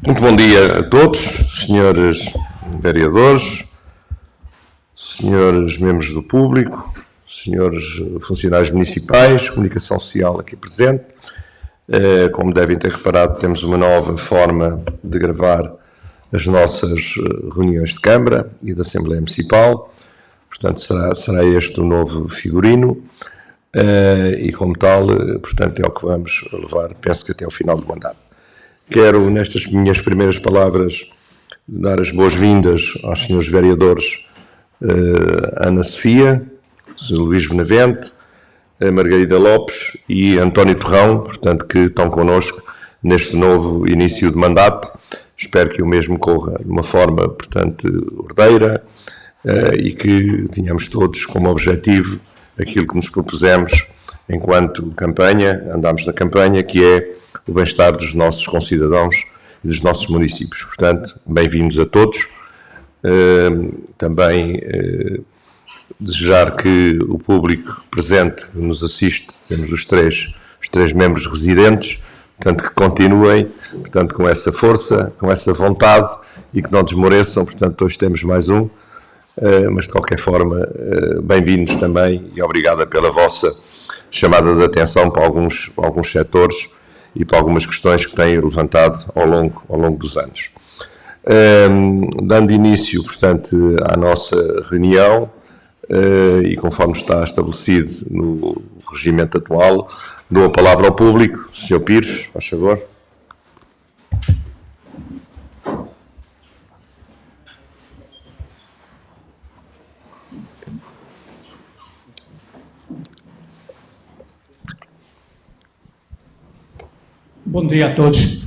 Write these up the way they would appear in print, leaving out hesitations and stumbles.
Muito bom dia a todos, senhores vereadores, senhores membros do público, senhores funcionários municipais, comunicação social aqui presente. Como devem ter reparado, temos uma nova forma de gravar as nossas reuniões de Câmara e da Assembleia Municipal. Portanto, será este o novo figurino e, como tal, portanto, é o que vamos levar, penso que até ao final do mandato. Quero, nestas minhas primeiras palavras, dar as boas-vindas aos senhores vereadores Ana Sofia, Sr. Luís Benavente, Margarida Lopes e António Torrão, portanto, que estão connosco neste novo início de mandato. Espero que o mesmo corra de uma forma, portanto, ordeira e que tenhamos todos como objetivo aquilo que nos propusemos enquanto campanha, andamos na campanha, que é o bem-estar dos nossos concidadãos e dos nossos municípios. Portanto, bem-vindos a todos. Também desejar que o público presente que nos assiste, temos os três membros residentes, portanto, que continuem, portanto, com essa força, com essa vontade e que não desmoreçam. Portanto, hoje temos mais um, mas de qualquer forma, bem-vindos também e obrigada pela vossa chamada de atenção para alguns setores e para algumas questões que têm levantado ao longo dos anos. Dando início, portanto, à nossa reunião, e conforme está estabelecido no regimento atual, dou a palavra ao público. Sr. Pires, faz favor. Bom dia a todos.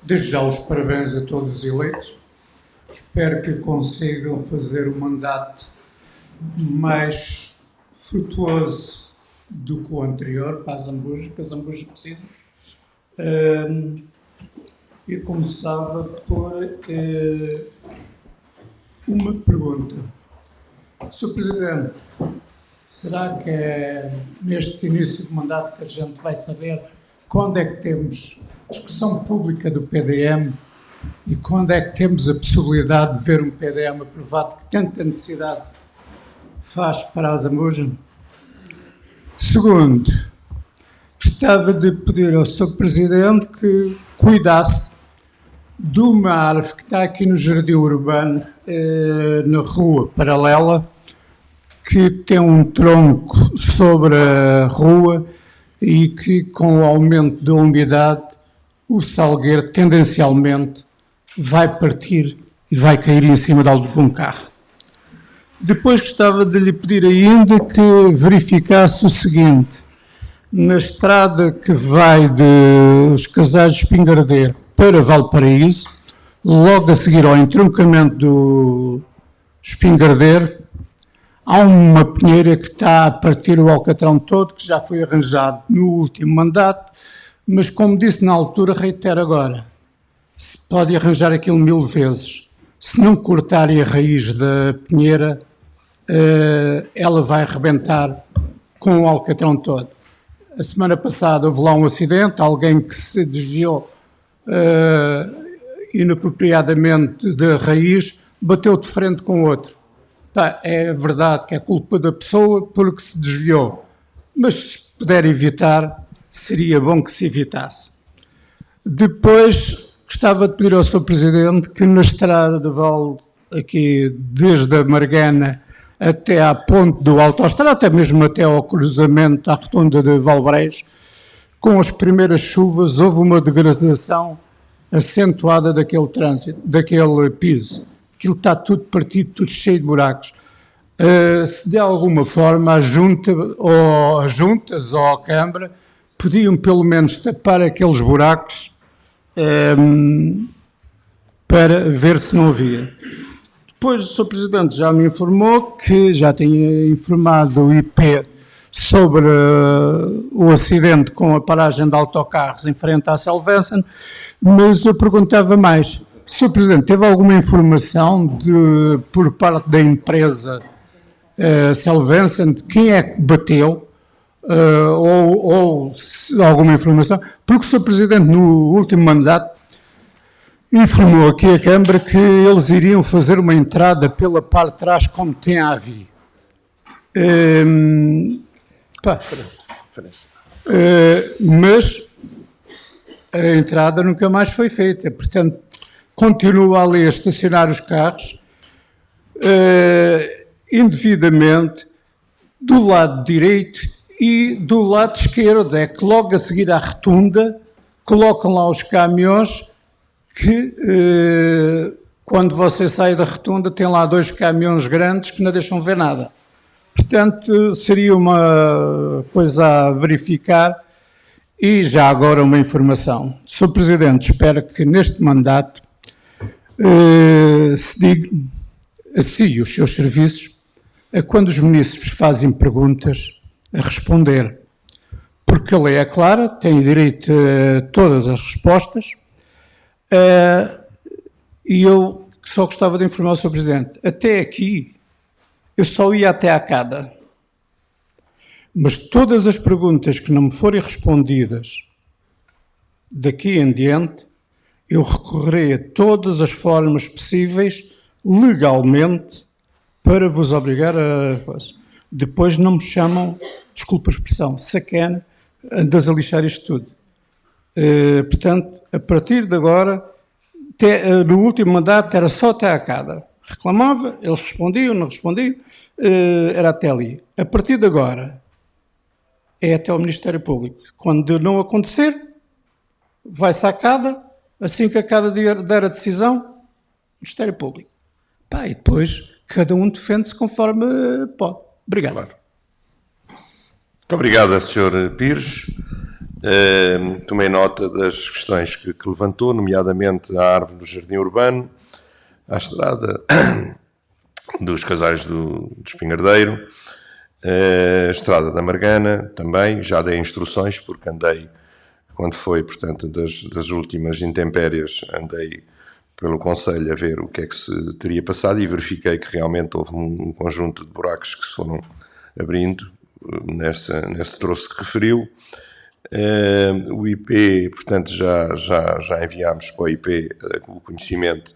Desde já os parabéns a todos os eleitos. Espero que consigam fazer o mandato mais frutuoso do que o anterior para a Zambuja, que a Zambuja precisa. E começava por uma pergunta. Sr. Presidente, será que é neste início de mandato que a gente vai saber quando é que temos discussão pública do PDM e quando é que temos a possibilidade de ver um PDM aprovado que tanta necessidade faz para a Zambuja? Segundo, gostava de pedir ao Sr. Presidente que cuidasse de uma árvore que está aqui no Jardim Urbano, na rua paralela, que tem um tronco sobre a rua e que, com o aumento da umidade, o salgueiro tendencialmente vai partir e vai cair em cima de algum carro. Depois gostava de lhe pedir ainda que verificasse o seguinte: na estrada que vai dos Casais de Espingardeiro para Valparaíso, logo a seguir ao entroncamento do Espingardeiro, há uma pinheira que está a partir o alcatrão todo, que já foi arranjado no último mandato, mas, como disse na altura, reitero agora, se pode arranjar aquilo 1000 vezes. Se não cortarem a raiz da pinheira, ela vai arrebentar com o alcatrão todo. A semana passada houve lá um acidente, alguém que se desviou inapropriadamente da raiz, bateu de frente com outro. É verdade que é culpa da pessoa porque se desviou, mas se puder evitar, seria bom que se evitasse. Depois, gostava de pedir ao Sr. Presidente que na estrada de Valde, aqui desde a Margana até à ponte do autoestrada, até mesmo até ao cruzamento à rotunda de Valbrejo, com as primeiras chuvas houve uma degradação acentuada daquele trânsito, daquele piso. Aquilo está tudo partido, tudo cheio de buracos. Se de alguma forma as juntas ou a Câmara podiam pelo menos tapar aqueles buracos para ver se não havia. Depois o Sr. Presidente já me informou que já tinha informado o IP sobre o acidente com a paragem de autocarros em frente à Selvensen, mas eu perguntava mais. Sr. Presidente, teve alguma informação por parte da empresa Selvensen de quem é que bateu ou alguma informação? Porque o Sr. Presidente, no último mandato, informou aqui a Câmara que eles iriam fazer uma entrada pela parte de trás, como tem a AVI. Mas a entrada nunca mais foi feita. Portanto, continua ali a estacionar os carros indevidamente do lado direito e do lado esquerdo. É que logo a seguir à rotunda colocam lá os caminhões que quando você sai da rotunda tem lá 2 caminhões grandes que não deixam ver nada. Portanto, seria uma coisa a verificar. E já agora uma informação. Sr. Presidente, espero que neste mandato se diga a si e os seus serviços a quando os munícipes fazem perguntas a responder. Porque a lei é clara, tem direito a todas as respostas. E eu só gostava de informar o Sr. Presidente. Até aqui, eu só ia até à CADA. Mas todas as perguntas que não me forem respondidas daqui em diante, eu recorrerei a todas as formas possíveis, legalmente, para vos obrigar a... Depois não me chamam, desculpa a expressão, sacana, andas a lixar isto tudo. Portanto, a partir de agora, no último mandato era só até à CADA. Reclamava, eles respondiam, não respondiam, era até ali. A partir de agora, é até ao Ministério Público. Quando não acontecer, vai-se à CADA, assim que a CADA der a decisão, Ministério Público. E depois, cada um defende-se conforme pode. Obrigado. Claro. Muito obrigado, Sr. Pires. Tomei nota das questões que levantou, nomeadamente a árvore do Jardim Urbano, a estrada dos Casais do Espingardeiro, a estrada da Margana também. Já dei instruções, porque andei, quando foi, portanto, das últimas intempéries, andei pelo Conselho a ver o que é que se teria passado e verifiquei que realmente houve um conjunto de buracos que se foram abrindo nesse troço que referiu. O IP, portanto, já enviámos para o IP o conhecimento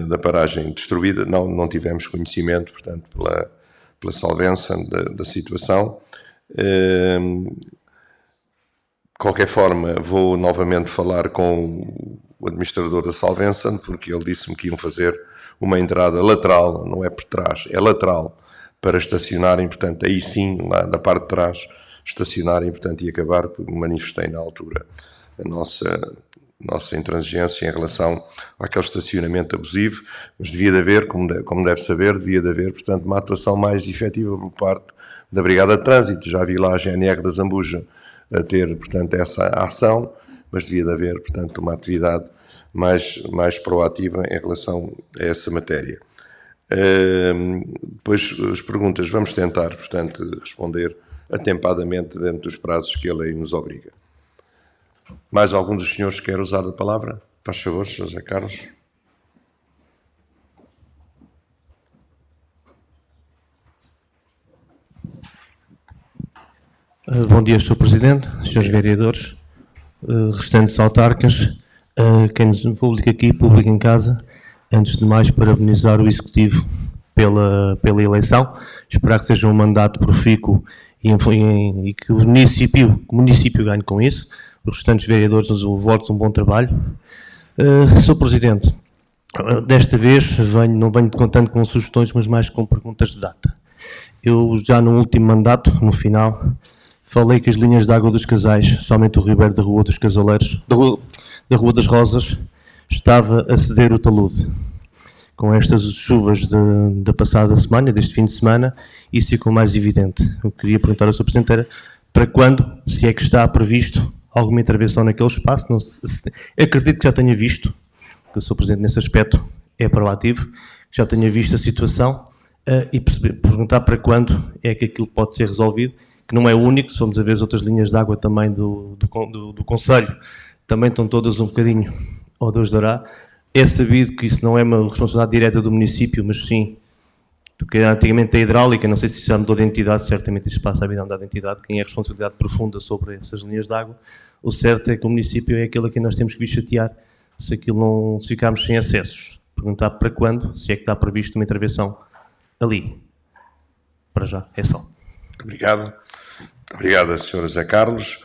da paragem destruída. Não tivemos conhecimento, portanto, pela solvença da situação. De qualquer forma, vou novamente falar com o administrador da Solvença, porque ele disse-me que iam fazer uma entrada lateral, não é por trás, é lateral, para estacionarem, portanto, aí sim, lá da parte de trás, estacionarem, portanto, e acabar, porque manifestei na altura a nossa intransigência em relação àquele estacionamento abusivo, mas devia de haver, como deve saber, devia de haver, portanto, uma atuação mais efetiva por parte da Brigada de Trânsito. Já vi lá a GNR da Zambuja a ter, portanto, essa ação, mas devia de haver, portanto, uma atividade mais proativa em relação a essa matéria. Depois, as perguntas vamos tentar, portanto, responder atempadamente dentro dos prazos que a lei nos obriga. Mais algum dos senhores quer usar a palavra? Faz favor, José Carlos. Bom dia, Sr. Presidente, Srs. Vereadores, restantes autarcas, quem nos público aqui, público em casa. Antes de mais, parabenizar o Executivo pela eleição. Esperar que seja um mandato profícuo e que o município ganhe com isso. Os restantes vereadores nos votam um bom trabalho. Sr. Presidente, desta vez não venho contando com sugestões, mas mais com perguntas de data. Eu já no último mandato, no final, falei que as linhas de água dos Casais, somente o Ribeiro da Rua dos Casaleiros, da Rua das Rosas, estava a ceder o talude. Com estas chuvas da passada semana, deste fim de semana, isso ficou mais evidente. Eu queria perguntar ao Sr. Presidente era para quando, se é que está previsto alguma intervenção naquele espaço. Acredito que já tenha visto, que o Sr. Presidente nesse aspecto é proativo, que já tenha visto a situação e perguntar para quando é que aquilo pode ser resolvido, que não é o único. Se formos a ver as outras linhas de água também do Conselho, também estão todas um bocadinho ao Deus dará. É sabido que isso não é uma responsabilidade direta do município, mas sim, porque antigamente a hidráulica, não sei se já mudou de entidade, certamente isto passa a vir a mudar de entidade, quem é a responsabilidade profunda sobre essas linhas de água. O certo é que o município é aquele a quem nós temos que vir chatear se ficarmos sem acessos. Perguntar para quando, se é que está previsto uma intervenção ali. Para já, é só. Muito obrigado. Obrigado, Sr. José Carlos.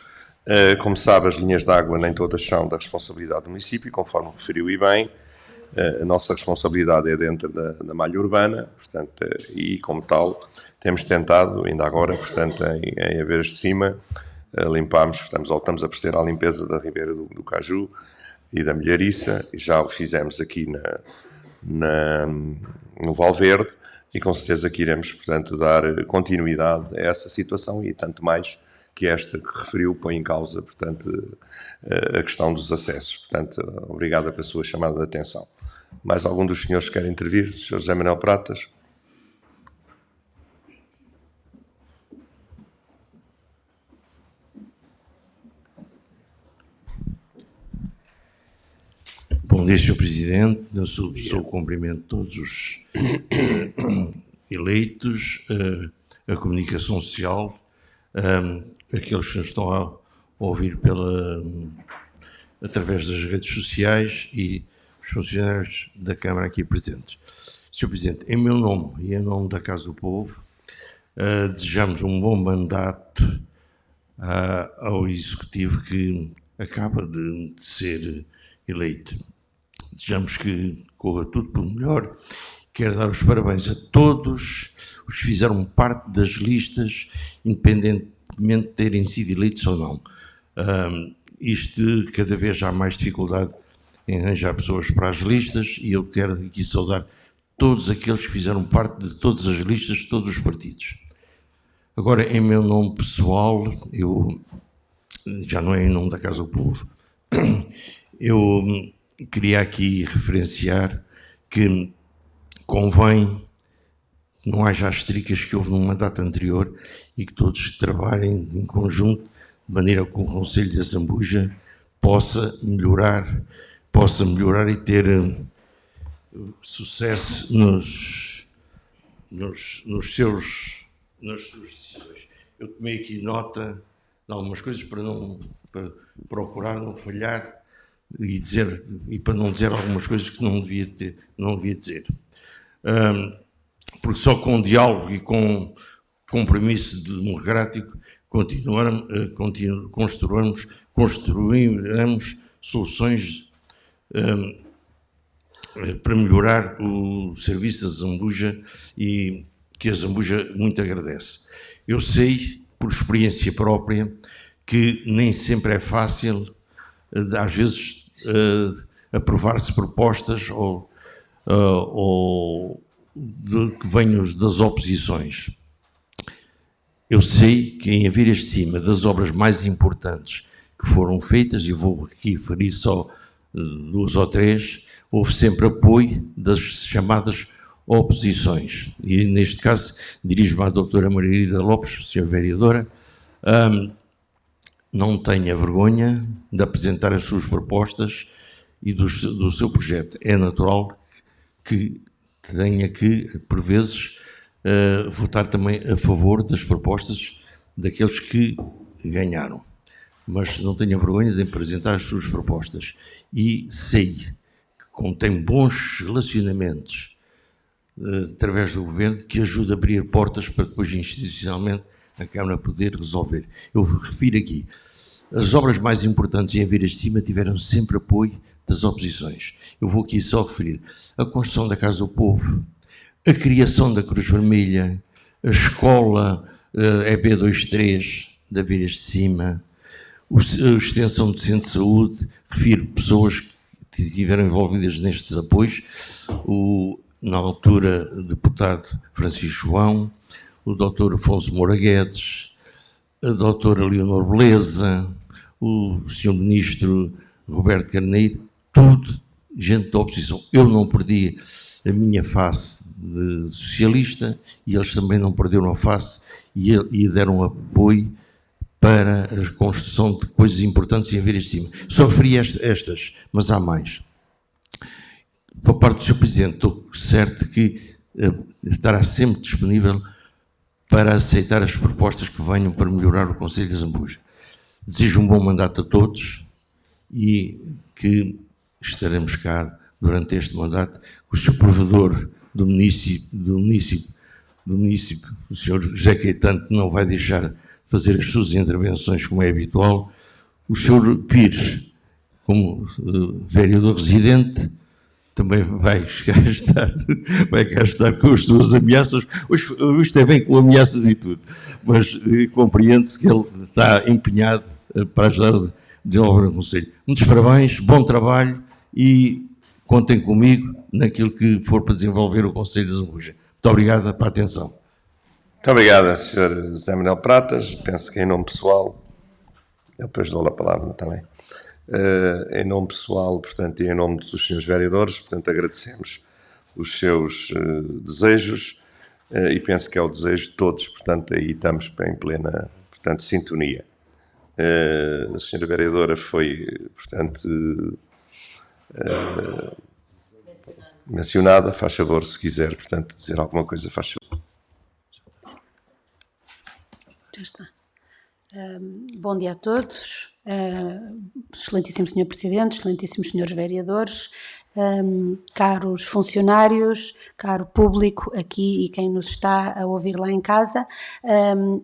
Como sabe, as linhas de água nem todas são da responsabilidade do município, conforme referiu e bem. A nossa responsabilidade é dentro da malha urbana, portanto, e como tal, temos tentado, ainda agora, portanto, em Aveiras de Cima, limpámos, estamos a proceder à limpeza da Ribeira do Caju e da Milhariça, e já o fizemos aqui no Valverde, e com certeza que iremos, portanto, dar continuidade a essa situação, e tanto mais que esta que referiu põe em causa, portanto, a questão dos acessos. Portanto, obrigado pela sua chamada de atenção. Mais algum dos senhores quer intervir? Sr. José Manuel Pratas? Bom dia, Sr. Presidente. Da sua pessoa, cumprimento todos os eleitos, a comunicação social, aqueles que nos estão a ouvir através das redes sociais e os funcionários da Câmara aqui presentes. Sr. Presidente, em meu nome e em nome da Casa do Povo, desejamos um bom mandato ao Executivo que acaba de ser eleito. Desejamos que corra tudo por melhor. Quero dar os parabéns a todos os que fizeram parte das listas, independentemente de terem sido eleitos ou não. Cada vez há mais dificuldade em arranjar pessoas para as listas, e eu quero aqui saudar todos aqueles que fizeram parte de todas as listas de todos os partidos. Agora, em meu nome pessoal, já não é em nome da Casa do Povo, eu queria aqui referenciar que convém que não haja as tricas que houve num mandato anterior e que todos trabalhem em conjunto de maneira que o Conselho da Zambuja possa melhorar e ter sucesso nas suas decisões. Eu tomei aqui nota de algumas coisas para procurar não falhar e para não dizer algumas coisas que não devia dizer. Porque só com diálogo e com compromisso democrático construiremos soluções para melhorar o serviço da Zambuja, e que a Zambuja muito agradece. Eu sei, por experiência própria, que nem sempre é fácil, às vezes, aprovar-se propostas que venham das oposições. Eu sei que em Aveiras de Cima, das obras mais importantes que foram feitas, e vou aqui referir só 2 ou 3, houve sempre apoio das chamadas oposições. E, neste caso, dirijo-me à doutora Margarida Lopes, senhora vereadora, não tenha vergonha de apresentar as suas propostas e do seu projeto. É natural que tenha que, por vezes, votar também a favor das propostas daqueles que ganharam. Mas não tenha vergonha de apresentar as suas propostas. E sei que contém bons relacionamentos através do Governo, que ajuda a abrir portas para depois institucionalmente a Câmara poder resolver. Eu refiro aqui, as obras mais importantes em Aveiras de Cima tiveram sempre apoio das oposições. Eu vou aqui só referir a construção da Casa do Povo, a criação da Cruz Vermelha, a escola EB23 de Aveiras de Cima, a extensão do centro de saúde. Refiro pessoas que estiveram envolvidas nestes apoios, na altura, deputado Francisco João, o Dr. Afonso Moura Guedes, a doutora Leonor Beleza, o Sr. Ministro Roberto Carneiro, tudo gente da oposição. Eu não perdi a minha face de socialista e eles também não perderam a face e deram apoio para a construção de coisas importantes em Aveiras de Cima. Só referi estas, mas há mais. Por parte do Sr. Presidente, estou certo que estará sempre disponível para aceitar as propostas que venham para melhorar o Conselho de Zambuja. Desejo um bom mandato a todos e que estaremos cá durante este mandato, o Sr. Provedor do município, o Sr. José Caetano, não vai deixar de fazer as suas intervenções como é habitual, o Sr. Pires, como vereador residente, também vai cá estar com as suas ameaças. Hoje isto é bem com ameaças e tudo, mas compreende-se que ele está empenhado para ajudar a desenvolver o Conselho. Muitos parabéns, bom trabalho e contem comigo naquilo que for para desenvolver o Conselho de Zambuja. Muito obrigado pela atenção. Muito obrigado, Sr. José Manuel Pratas. Penso que em nome pessoal, eu depois dou-lhe a palavra também. Em nome pessoal, portanto, e em nome dos senhores vereadores, portanto, agradecemos os seus desejos e penso que é o desejo de todos, portanto, aí estamos em plena, portanto, sintonia. A senhora vereadora foi, portanto, mencionada, faz favor, se quiser, portanto, dizer alguma coisa, faz favor. Já está. Bom dia a todos, excelentíssimo Sr. Presidente, excelentíssimos senhores vereadores, caros funcionários, caro público aqui e quem nos está a ouvir lá em casa.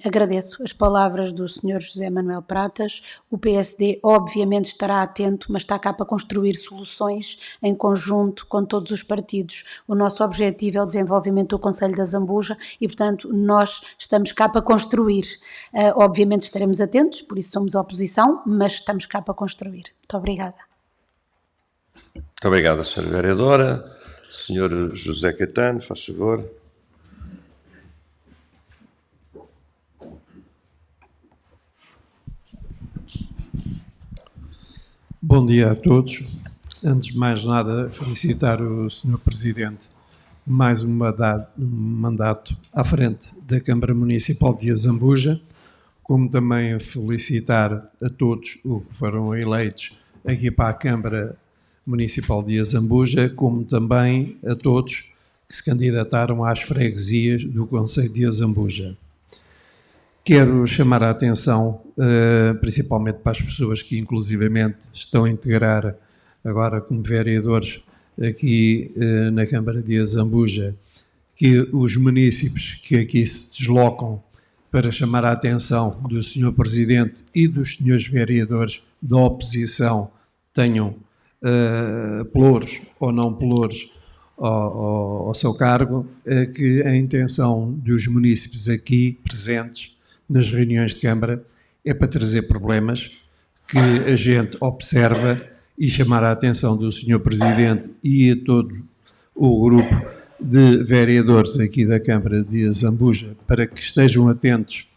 Agradeço as palavras do Sr. José Manuel Pratas. O PSD obviamente estará atento, mas está cá para construir soluções em conjunto com todos os partidos. O nosso objetivo é o desenvolvimento do Concelho da Zambuja e, portanto, nós estamos cá para construir. Obviamente estaremos atentos, por isso somos a oposição, mas estamos cá para construir. Muito obrigada. Muito obrigado, Sra. Vereadora. Sr. José Caetano, faz favor. Bom dia a todos. Antes de mais nada, felicitar o Sr. Presidente mais um mandato à frente da Câmara Municipal de Zambuja, como também felicitar a todos os que foram eleitos aqui para a Câmara Municipal de Zambuja, como também a todos que se candidataram às freguesias do Concelho de Zambuja. Quero chamar a atenção, principalmente para as pessoas que inclusivamente estão a integrar agora como vereadores aqui na Câmara de Zambuja, que os munícipes que aqui se deslocam para chamar a atenção do Sr. Presidente e dos senhores vereadores da oposição tenham pelouros ou não pelouros ao seu cargo, que a intenção dos munícipes aqui presentes nas reuniões de Câmara é para trazer problemas que a gente observa e chamar a atenção do Sr. Presidente e a todo o grupo de vereadores aqui da Câmara de Zambuja para que estejam atentos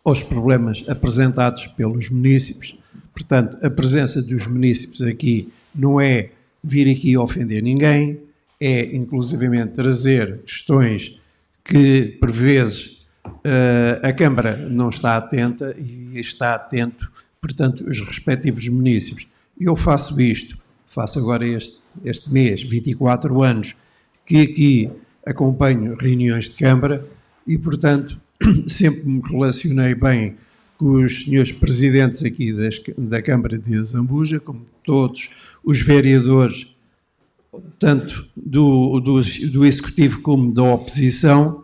aos problemas apresentados pelos munícipes. Portanto, a presença dos munícipes aqui não é vir aqui ofender ninguém, é inclusivamente trazer questões que, por vezes, a Câmara não está atenta e está atento, portanto, os respectivos munícipes. Eu faço isto, faço agora este mês, 24 anos, que aqui acompanho reuniões de Câmara e, portanto, sempre me relacionei bem com os senhores presidentes aqui da Câmara de Zambuja, como todos os vereadores, tanto do Executivo como da oposição,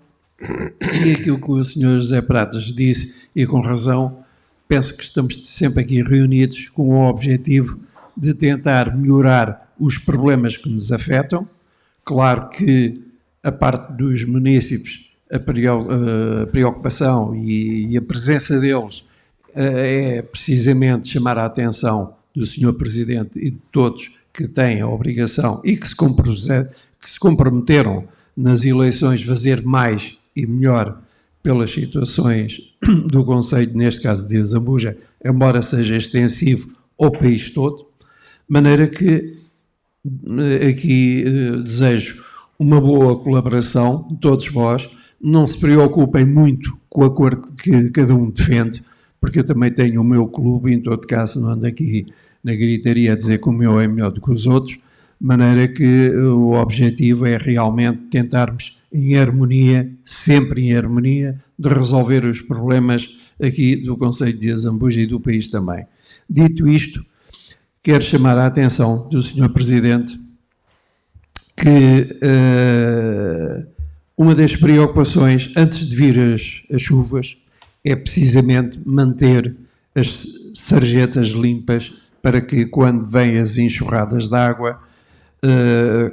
e aquilo que o senhor José Pratas disse, e com razão, penso que estamos sempre aqui reunidos com o objetivo de tentar melhorar os problemas que nos afetam. Claro que a parte dos munícipes, a preocupação e a presença deles é precisamente chamar a atenção do Sr. Presidente e de todos que têm a obrigação e que se comprometeram nas eleições fazer mais e melhor pelas situações do Concelho, neste caso de Zambuja, embora seja extensivo ao país todo, de maneira que aqui desejo uma boa colaboração de todos vós. Não se preocupem muito com a cor que cada um defende, porque eu também tenho o meu clube e, em todo caso, não ando aqui na gritaria a dizer que o meu é melhor do que os outros, de maneira que o objetivo é realmente tentarmos em harmonia, sempre em harmonia, de resolver os problemas aqui do Concelho de Zambuja e do país também. Dito isto, quero chamar a atenção do Sr. Presidente que uma das preocupações antes de vir as chuvas é precisamente manter as sarjetas limpas para que quando vêm as enxurradas de água,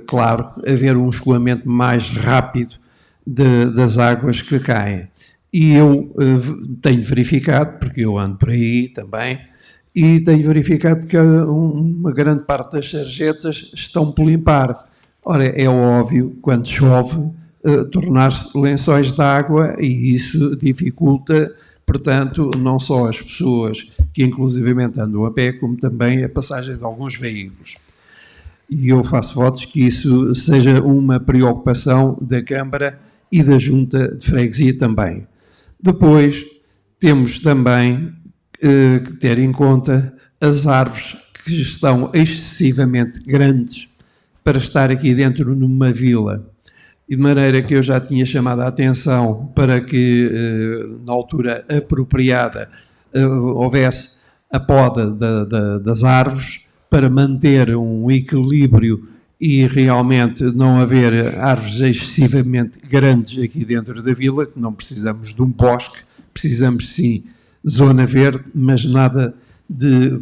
claro, haver um escoamento mais rápido das águas que caem. E eu tenho verificado, porque eu ando por aí também, e tenho verificado que uma grande parte das sarjetas estão por limpar. Ora, é óbvio, quando chove, tornar-se lençóis de água e isso dificulta, portanto, não só as pessoas que inclusivamente andam a pé, como também a passagem de alguns veículos. E eu faço votos que isso seja uma preocupação da Câmara e da Junta de Freguesia também. Depois, temos também que ter em conta as árvores que estão excessivamente grandes para estar aqui dentro numa vila. De maneira que eu já tinha chamado a atenção para que, na altura apropriada, houvesse a poda das árvores para manter um equilíbrio e realmente não haver árvores excessivamente grandes aqui dentro da vila, que não precisamos de um bosque, precisamos sim de zona verde, mas nada de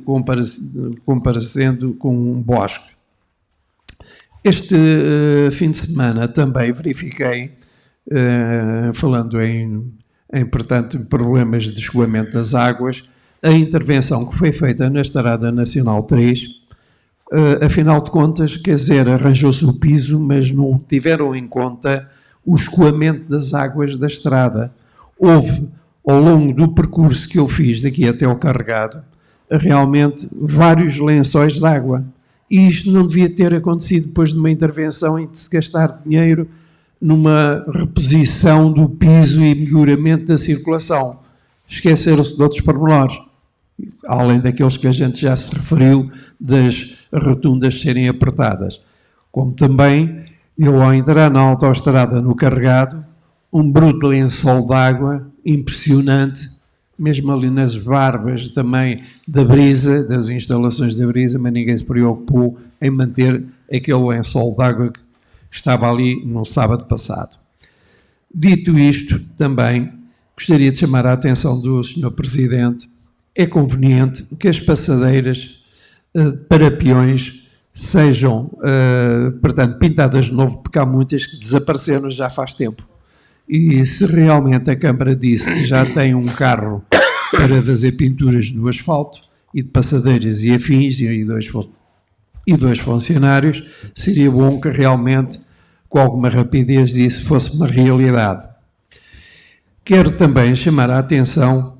comparecendo com um bosque. Este fim de semana também verifiquei, falando portanto, problemas de escoamento das águas, a intervenção que foi feita na Estrada Nacional 3, afinal de contas, quer dizer, arranjou-se o piso, mas não tiveram em conta o escoamento das águas da estrada. Houve, ao longo do percurso que eu fiz daqui até ao Carregado, realmente vários lençóis de água. E isto não devia ter acontecido depois de uma intervenção em que se gastar dinheiro numa reposição do piso e melhoramento da circulação. Esqueceram-se de outros pormenores, além daqueles que a gente já se referiu, das rotundas serem apertadas. Como também, eu ao entrar na autoestrada no Carregado, um bruto lençol de água impressionante, mesmo ali nas barbas também da brisa, das instalações da brisa, mas ninguém se preocupou em manter aquele lençol de água que estava ali no sábado passado. Dito isto, também gostaria de chamar a atenção do Sr. Presidente. É conveniente que as passadeiras para peões sejam, portanto, pintadas de novo, porque há muitas que desapareceram já faz tempo. E se realmente a Câmara disse que já tem um carro para fazer pinturas no asfalto e de passadeiras e afins e dois funcionários, seria bom que realmente, com alguma rapidez, isso fosse uma realidade. Quero também chamar a atenção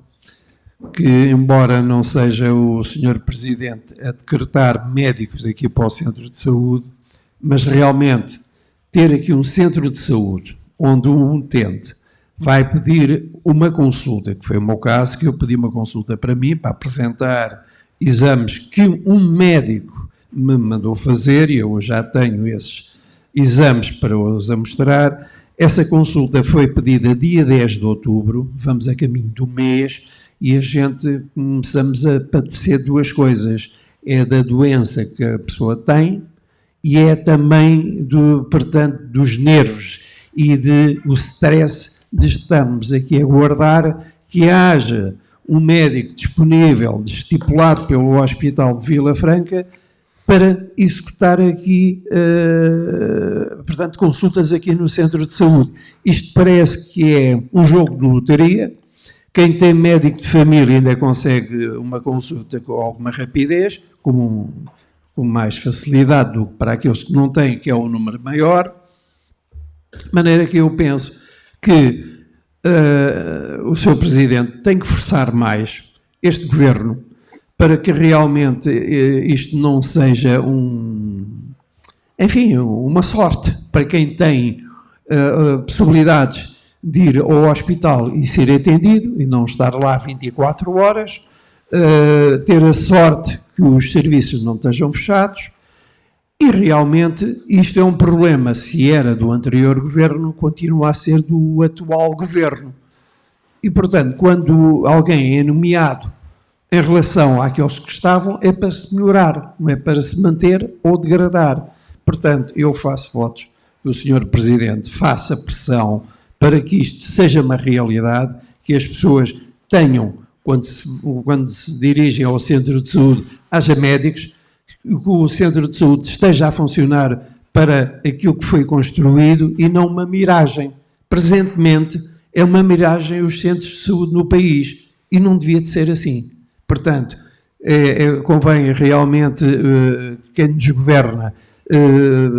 que, embora não seja o Sr. Presidente a decretar médicos aqui para o centro de saúde, mas realmente ter aqui um centro de saúde onde um utente vai pedir uma consulta, que foi o meu caso, que eu pedi uma consulta para mim, para apresentar exames que um médico me mandou fazer, e eu já tenho esses exames para os mostrar. Essa consulta foi pedida dia 10 de outubro, vamos a caminho do mês, e a gente começamos a padecer duas coisas. É da doença que a pessoa tem e é também, portanto, dos nervos e o stress de estarmos aqui a aguardar que haja um médico disponível, estipulado pelo Hospital de Vila Franca, para executar aqui, portanto, consultas aqui no centro de saúde. Isto parece que é um jogo de lotaria. Quem tem médico de família ainda consegue uma consulta com alguma rapidez, com mais facilidade do que para aqueles que não têm, que é o número maior. De maneira que eu penso que o Sr. Presidente tem que forçar mais este Governo para que realmente isto não seja uma sorte para quem tem possibilidades de ir ao hospital e ser atendido e não estar lá 24 horas, ter a sorte que os serviços não estejam fechados. E realmente isto é um problema, se era do anterior governo, continua a ser do atual governo. E, portanto, quando alguém é nomeado em relação àqueles que estavam, é para se melhorar, não é para se manter ou degradar. Portanto, eu faço votos que o Sr. Presidente faça pressão para que isto seja uma realidade, que as pessoas tenham, quando se dirigem ao centro de saúde, haja médicos, que o centro de saúde esteja a funcionar para aquilo que foi construído e não uma miragem. Presentemente, é uma miragem os centros de saúde no país e não devia de ser assim. Portanto, convém realmente quem nos governa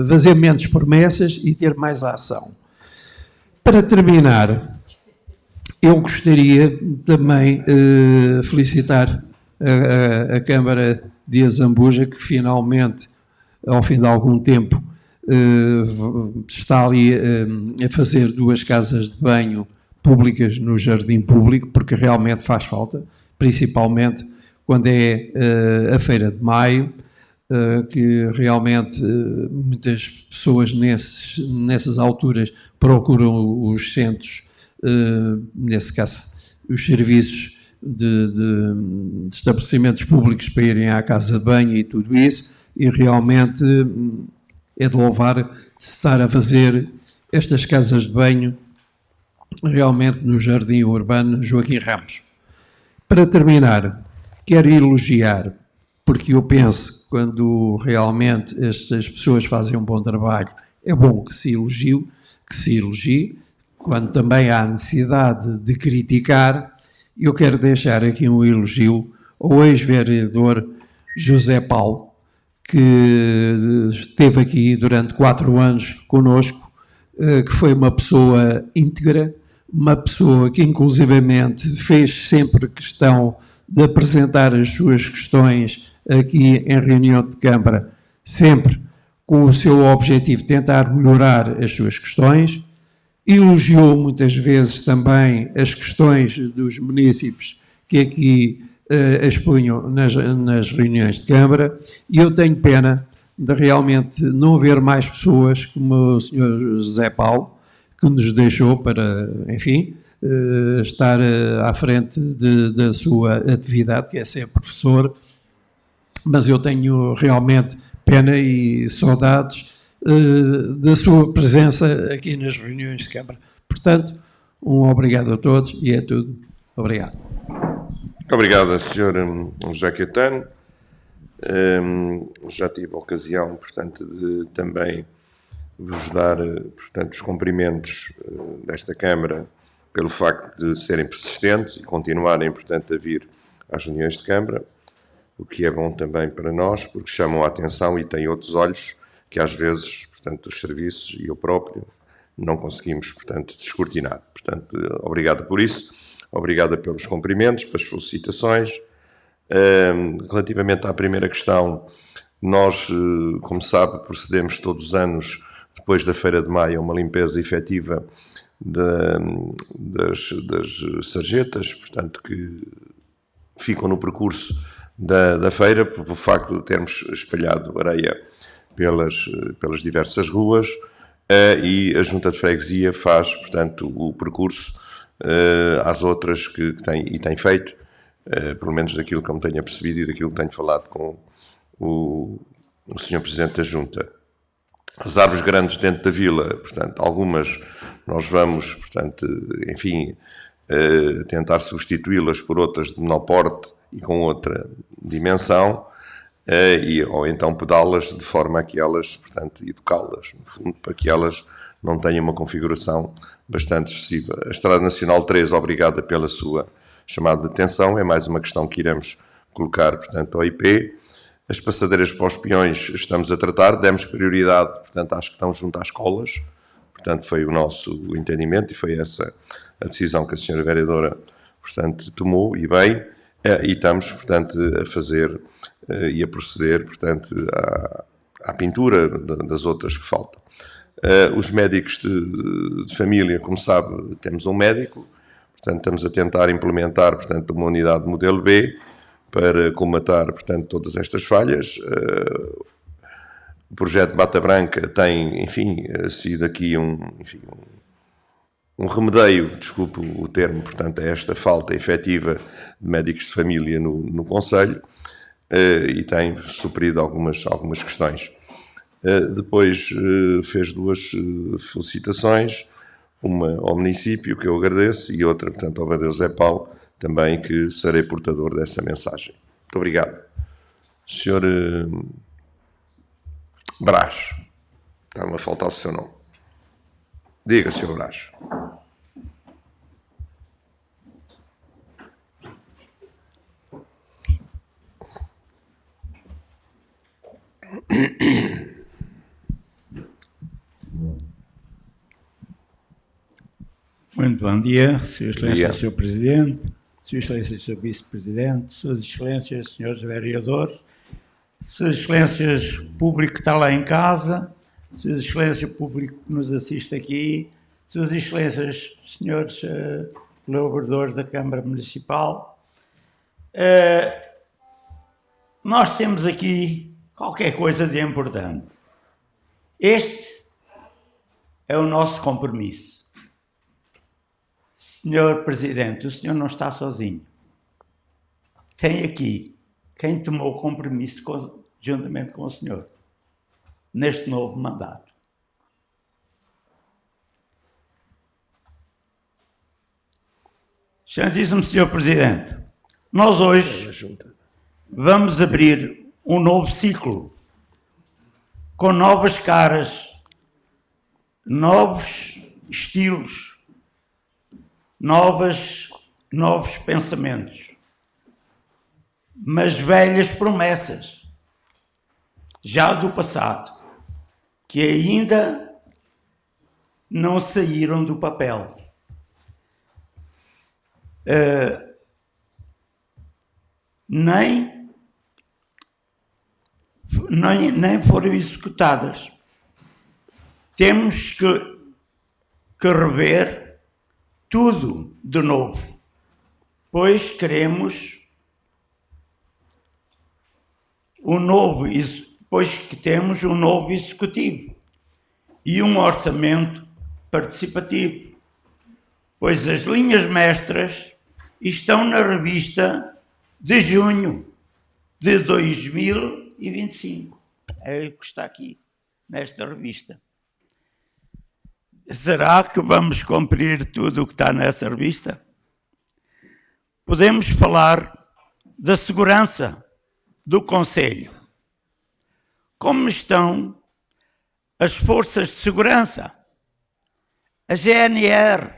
fazer menos promessas e ter mais ação. Para terminar, eu gostaria também de felicitar a Câmara de Azambuja, que finalmente, ao fim de algum tempo, está ali a fazer 2 casas de banho públicas no jardim público, porque realmente faz falta, principalmente quando é a Feira de Maio, que realmente muitas pessoas nessas alturas procuram os centros, nesse caso os serviços de estabelecimentos públicos para irem à casa de banho e tudo isso, e realmente é de louvar de se estar a fazer estas casas de banho realmente no Jardim Urbano Joaquim Ramos. Para terminar, quero elogiar, porque eu penso que quando realmente estas pessoas fazem um bom trabalho, é bom que se elogie, quando também há necessidade de criticar. Eu quero deixar aqui um elogio ao ex-vereador José Paulo, que esteve aqui durante 4 anos connosco, que foi uma pessoa íntegra, uma pessoa que inclusivamente fez sempre questão de apresentar as suas questões aqui em reunião de Câmara, sempre com o seu objetivo de tentar melhorar as suas questões. Elogiou muitas vezes também as questões dos munícipes que aqui expunham nas reuniões de Câmara, e eu tenho pena de realmente não haver mais pessoas como o Sr. José Paulo, que nos deixou para, enfim, estar à frente da sua atividade, que é ser professor, mas eu tenho realmente pena e saudades da sua presença aqui nas reuniões de Câmara. Portanto, um obrigado a todos e é tudo. Obrigado. Muito obrigado, Sr. José Caetano. Já tive a ocasião, portanto, de também vos dar, portanto, os cumprimentos desta Câmara pelo facto de serem persistentes e continuarem, portanto, a vir às reuniões de Câmara, o que é bom também para nós, porque chamam a atenção e têm outros olhos que às vezes, portanto, os serviços e eu próprio não conseguimos, portanto, descortinar. Portanto, obrigado por isso, obrigado pelos cumprimentos, pelas felicitações. Relativamente à primeira questão, nós, como sabe, procedemos todos os anos, depois da Feira de Maio, a uma limpeza efetiva das sarjetas, portanto, que ficam no percurso da feira, pelo facto de termos espalhado areia pelas diversas ruas, e a Junta de Freguesia faz, portanto, o percurso às outras que tem feito, pelo menos daquilo que eu me tenho percebido e daquilo que tenho falado com o Sr. Presidente da Junta. As árvores grandes dentro da vila, portanto, algumas nós vamos, portanto, enfim, tentar substituí-las por outras de menor porte e com outra dimensão, ou então podá-las de forma a que elas, portanto, educá-las, no fundo, para que elas não tenham uma configuração bastante excessiva. A Estrada Nacional 3, obrigada pela sua chamada de atenção, é mais uma questão que iremos colocar, portanto, ao IP. As passadeiras para os peões estamos a tratar, demos prioridade, portanto, às que estão junto às escolas, portanto, foi o nosso entendimento e foi essa a decisão que a Sra. Vereadora, portanto, tomou, e bem, e estamos, portanto, a fazer e a proceder, portanto, à pintura das outras que faltam. Os médicos de família, como sabe, temos um médico, portanto, estamos a tentar implementar, portanto, uma unidade modelo B para colmatar, portanto, todas estas falhas. O projeto Bata Branca tem, enfim, sido aqui um remedeio, desculpe o termo, portanto, a esta falta efetiva de médicos de família no Conselho, e tem suprido algumas questões. Depois fez duas felicitações, uma ao município, que eu agradeço, e outra, portanto, ao Vereador Zé Paulo, também, que serei portador dessa mensagem. Muito obrigado. Senhor Brás, está-me a faltar o seu nome. Diga, Sr. Brás. Muito bom dia, Sr. Excelência, Dia. Sr. Presidente, Sr. Excelência, Sr. Vice-Presidente, Suas Excelências, Srs. Vereadores, Suas Excelências, público que está lá em casa, Suas Excelências, público que nos assiste aqui, Suas Excelências, Srs. Colaboradores da Câmara Municipal. Nós temos aqui qualquer coisa de importante. Este é o nosso compromisso. Senhor Presidente, o senhor não está sozinho. Tem aqui quem tomou compromisso juntamente com o senhor, neste novo mandato. Excelentíssimo Senhor Presidente, nós hoje vamos abrir um novo ciclo, com novas caras, novos estilos, novos pensamentos, mas velhas promessas, já do passado, que ainda não saíram do papel. Nem foram executadas. Temos que rever tudo de novo, pois queremos pois que temos um novo executivo e um orçamento participativo, pois as linhas mestras estão na revista de junho de 2025. É o que está aqui nesta revista. Será que vamos cumprir tudo o que está nessa revista? Podemos falar da segurança do Conselho. Como estão as forças de segurança, a GNR,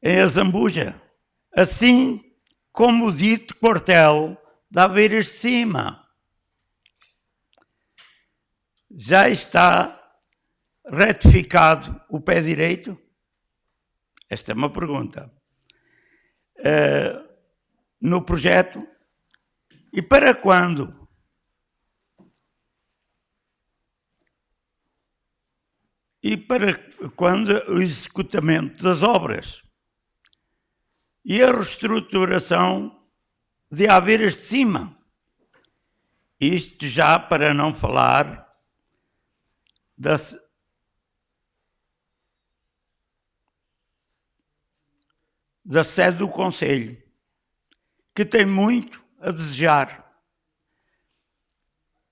em Azambuja, assim como o dito quartel de Aveiras de Cima? Já está retificado o pé direito? Esta é uma pergunta. No projeto. E para quando? E para quando o executamento das obras? E a reestruturação de Aveiras de Cima? Isto já para não falar da sede do Conselho, que tem muito a desejar.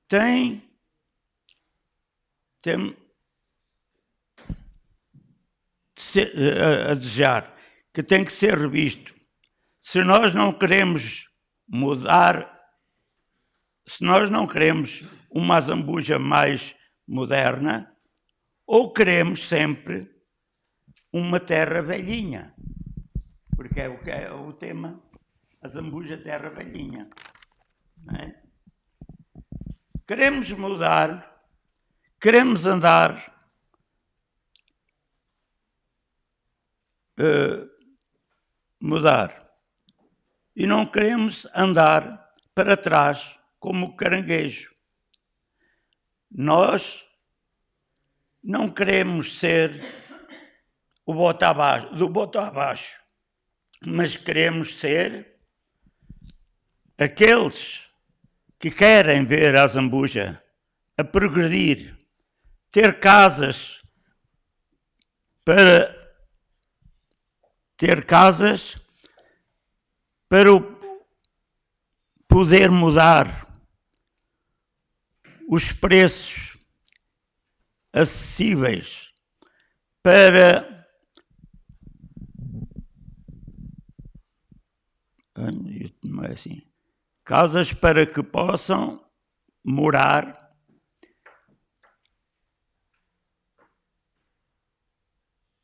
Tem a desejar, que tem que ser revisto. Se nós não queremos mudar, se nós não queremos uma Azambuja mais moderna, ou queremos sempre uma terra velhinha, porque é o tema, Azambuja terra velhinha. Não é? Queremos mudar, queremos andar mudar e não queremos andar para trás como o caranguejo. Nós não queremos ser do bota abaixo, mas queremos ser aqueles que querem ver a Azambuja a progredir, ter casas para ter casas, para poder mudar os preços acessíveis, para não é assim, casas para que possam morar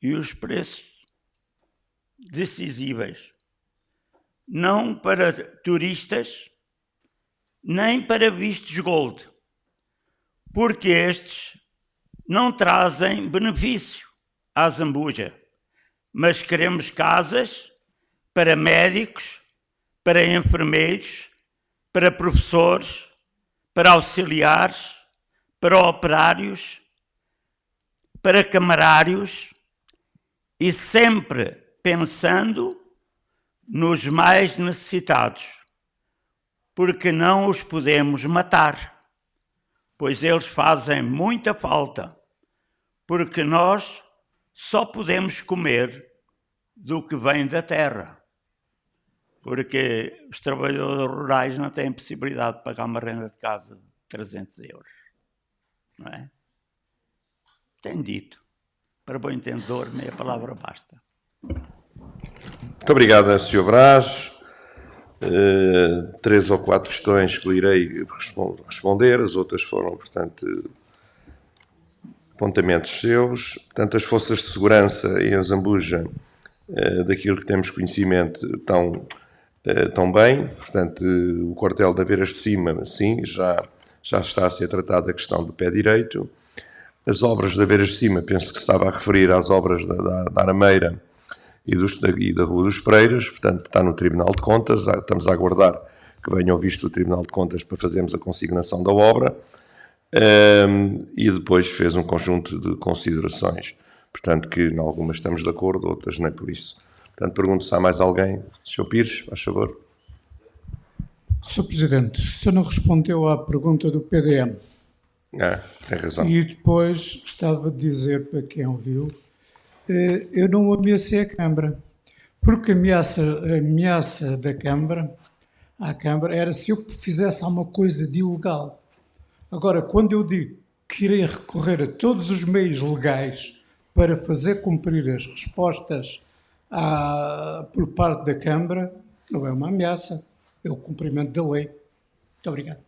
e os preços acessíveis, não para turistas, nem para vistos gold, porque estes não trazem benefício à Zambuja, mas queremos casas para médicos, para enfermeiros, para professores, para auxiliares, para operários, para camarários, e sempre pensando nos mais necessitados, porque não os podemos matar, pois eles fazem muita falta, porque nós só podemos comer do que vem da terra, porque os trabalhadores rurais não têm possibilidade de pagar uma renda de casa de 300 euros, não é? Tenho dito. Para bom entendedor, meia palavra basta. Muito obrigado, Sr. Brás. 3 ou 4 questões que lhe irei responder, as outras foram, portanto, apontamentos seus. Portanto, as forças de segurança em Zambuja, daquilo que temos conhecimento, estão bem. Portanto, o quartel de Aveiras de Cima, sim, já está a ser tratada a questão do pé direito. As obras de Aveiras de Cima, penso que se estava a referir às obras da Arameira e da Rua dos Pereiras, portanto está no Tribunal de Contas, estamos a aguardar que venham visto o Tribunal de Contas para fazermos a consignação da obra, e depois fez um conjunto de considerações, portanto que em algumas estamos de acordo, outras nem por isso. Portanto, pergunto se há mais alguém. Sr. Pires, faz favor. Sr. Presidente, o senhor não respondeu à pergunta do PDM. Tem razão. E depois gostava de dizer para quem ouviu, eu não ameacei a Câmara, porque a ameaça da Câmara, à Câmara, era se eu fizesse alguma coisa de ilegal. Agora, quando eu digo que irei recorrer a todos os meios legais para fazer cumprir as respostas por parte da Câmara, não é uma ameaça, é o cumprimento da lei. Muito obrigado.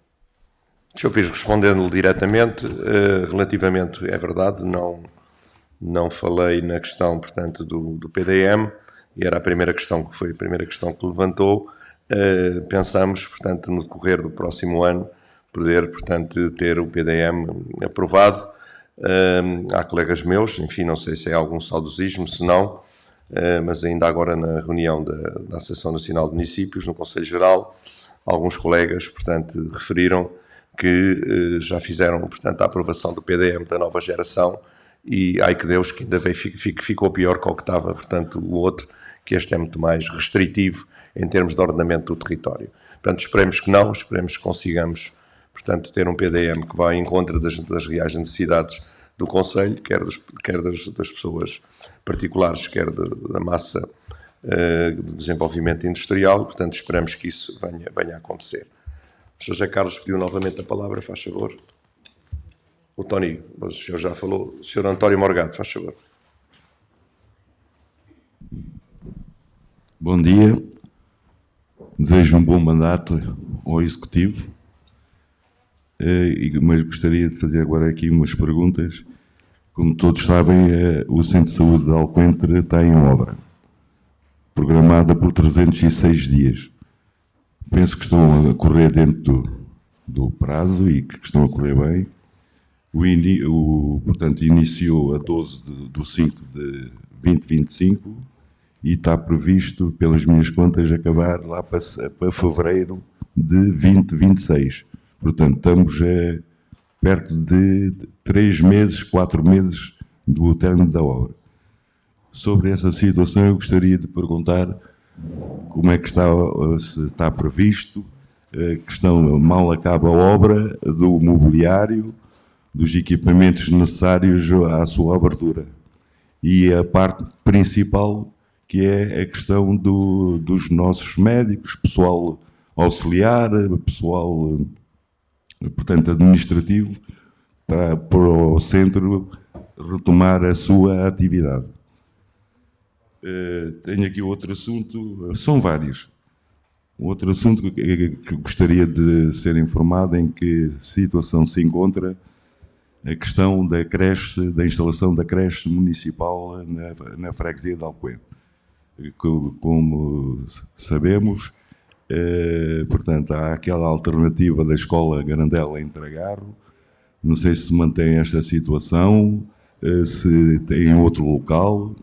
Sr. Pires, respondendo-lhe diretamente, relativamente, é verdade, não falei na questão, portanto, do PDM, e era a primeira questão que foi a primeira questão que levantou. Pensamos, portanto, no decorrer do próximo ano, poder, portanto, ter o PDM aprovado. Há colegas meus, enfim, não sei se é algum saudosismo, se não, mas ainda agora na reunião da Associação Nacional de Municípios, no Conselho Geral, alguns colegas, portanto, referiram que já fizeram, portanto, a aprovação do PDM da nova geração, e ai que Deus, que ainda ficou pior que o que estava, portanto, o outro, que este é muito mais restritivo em termos de ordenamento do território. Portanto, esperemos que não, esperemos que consigamos, portanto, ter um PDM que vá em encontro das reais necessidades do Conselho, quer das pessoas particulares, quer da massa de desenvolvimento industrial. Portanto, esperamos que isso venha a acontecer. O Sr. José Carlos pediu novamente a palavra, faz favor. O Tony, mas o senhor já falou. O Sr. António Morgado, faz favor. Bom dia. Desejo um bom mandato ao Executivo, mas gostaria de fazer agora aqui umas perguntas. Como todos sabem, o Centro de Saúde de Alcoentre está em obra, programada por 306 dias. Penso que estão a correr dentro do prazo e que estão a correr bem. Portanto, iniciou a 12 de 5 de 2025 e está previsto, pelas minhas contas, acabar lá para fevereiro de 2026. Portanto, estamos perto de 3 meses, 4 meses do término da obra. Sobre essa situação, eu gostaria de perguntar como é que está, se está previsto, mal acaba a obra, do mobiliário, dos equipamentos necessários à sua abertura. e a parte principal, que é a questão dos nossos médicos, pessoal auxiliar, pessoal, portanto, administrativo, para o centro retomar a sua atividade. Tenho aqui outro assunto, são vários. Outro assunto que gostaria de ser informado em que situação se encontra a questão da creche, da instalação da creche municipal na freguesia de Alcoende. Como sabemos, portanto, há aquela alternativa da escola Garandela em Tragarro. Não sei se mantém esta situação, se tem outro local.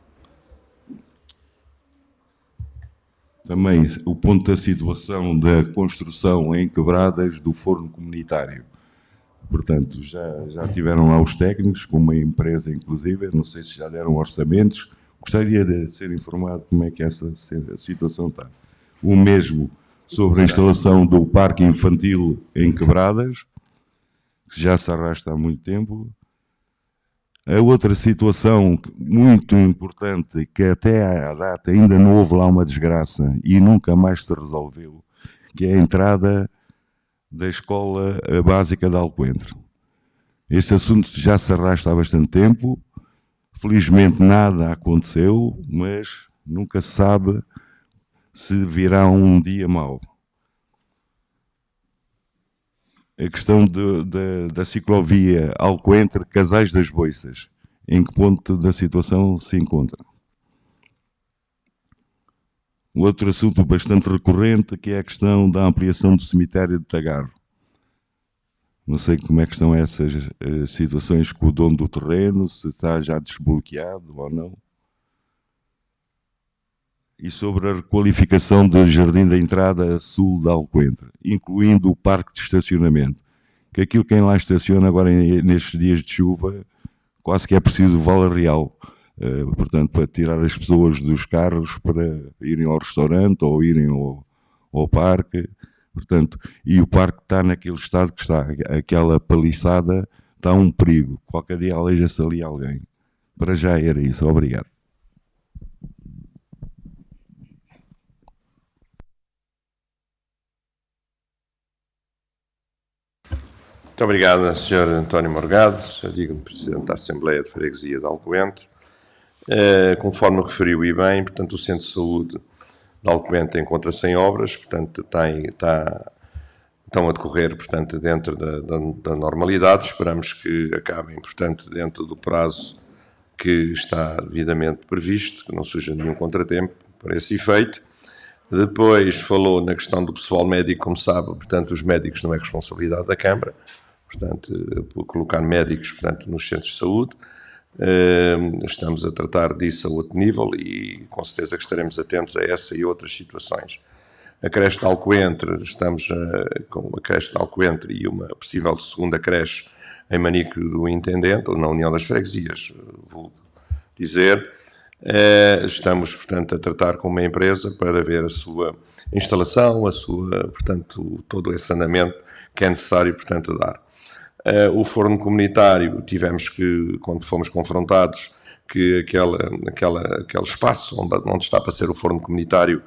Também o ponto da situação da construção em Quebradas do forno comunitário. Portanto, já tiveram lá os técnicos, com uma empresa inclusive, não sei se já deram orçamentos. Gostaria de ser informado como é que essa situação está. O mesmo sobre a instalação do parque infantil em Quebradas, que já se arrasta há muito tempo. A outra situação muito importante, que até à data ainda não houve lá uma desgraça e nunca mais se resolveu, que é a entrada da escola básica de Alcoende. Este assunto já se arrasta há bastante tempo, felizmente nada aconteceu, mas nunca se sabe se virá um dia mau. A questão da ciclovia Alcoende, Casais das Boiças, em que ponto da situação se encontra? Outro assunto bastante recorrente, que é a questão da ampliação do cemitério de Tagarro. Não sei como é que estão essas situações com o dono do terreno, se está já desbloqueado ou não. E sobre a requalificação do jardim da entrada sul de Alcoende, incluindo o parque de estacionamento, que aquilo quem lá estaciona agora nestes dias de chuva, quase que é preciso vala real, portanto, para tirar as pessoas dos carros para irem ao restaurante ou irem ao parque, portanto, e o parque está naquele estado que está, aquela paliçada está um perigo, qualquer dia aleija-se ali alguém. Para já era isso, obrigado. Muito obrigado, Sr. António Morgado, Sr. digno Presidente da Assembleia de Freguesia de Alcoende. Conforme referiu e bem, portanto, o Centro de Saúde de Alcoende encontra-se em obras, portanto, estão a decorrer, portanto, dentro da normalidade. Esperamos que acabem, portanto, dentro do prazo que está devidamente previsto, que não surja nenhum contratempo para esse efeito. Depois falou na questão do pessoal médico, como sabe, portanto, os médicos não é responsabilidade da Câmara, portanto, colocar médicos, portanto, nos centros de saúde. Estamos a tratar disso a outro nível e com certeza que estaremos atentos a essa e outras situações. A creche de Alcoende, estamos com a creche de Alcoende e uma possível segunda creche em Manique do Intendente, ou na União das Freguesias, vou dizer. Estamos, portanto, a tratar com uma empresa para ver a sua instalação, portanto, todo esse andamento que é necessário, portanto, dar. O forno comunitário, tivemos que, quando fomos confrontados, que aquele espaço onde está para ser o forno comunitário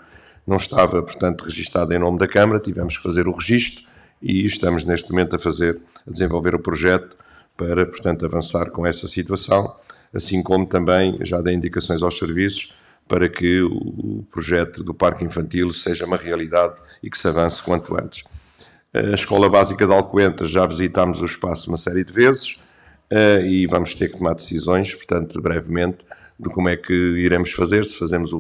não estava, portanto, registado em nome da Câmara, tivemos que fazer o registro e estamos neste momento a desenvolver o projeto para, portanto, avançar com essa situação, assim como também já dei indicações aos serviços para que o projeto do Parque Infantil seja uma realidade e que se avance quanto antes. A Escola Básica de Alcoende, já visitámos o espaço uma série de vezes e vamos ter que tomar decisões, portanto, brevemente, de como é que iremos fazer, se fazemos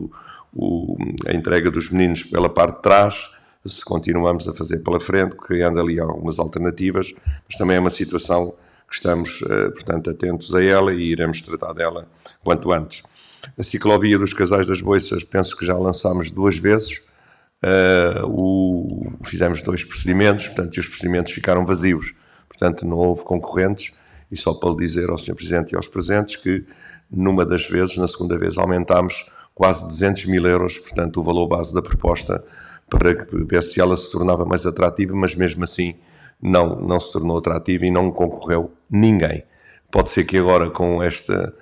a entrega dos meninos pela parte de trás, se continuamos a fazer pela frente, criando ali algumas alternativas, mas também é uma situação que estamos, portanto, atentos a ela e iremos tratar dela quanto antes. A ciclovia dos Casais das Boiças, penso que já lançámos 2 vezes, fizemos 2 procedimentos, portanto, e os procedimentos ficaram vazios, portanto, não houve concorrentes, e só para lhe dizer ao Sr. Presidente e aos presentes que, numa das vezes, na segunda vez, aumentámos quase 200 mil euros, portanto, o valor base da proposta, para ver se ela se tornava mais atrativa, mas mesmo assim não se tornou atrativa e não concorreu ninguém. Pode ser que agora com esta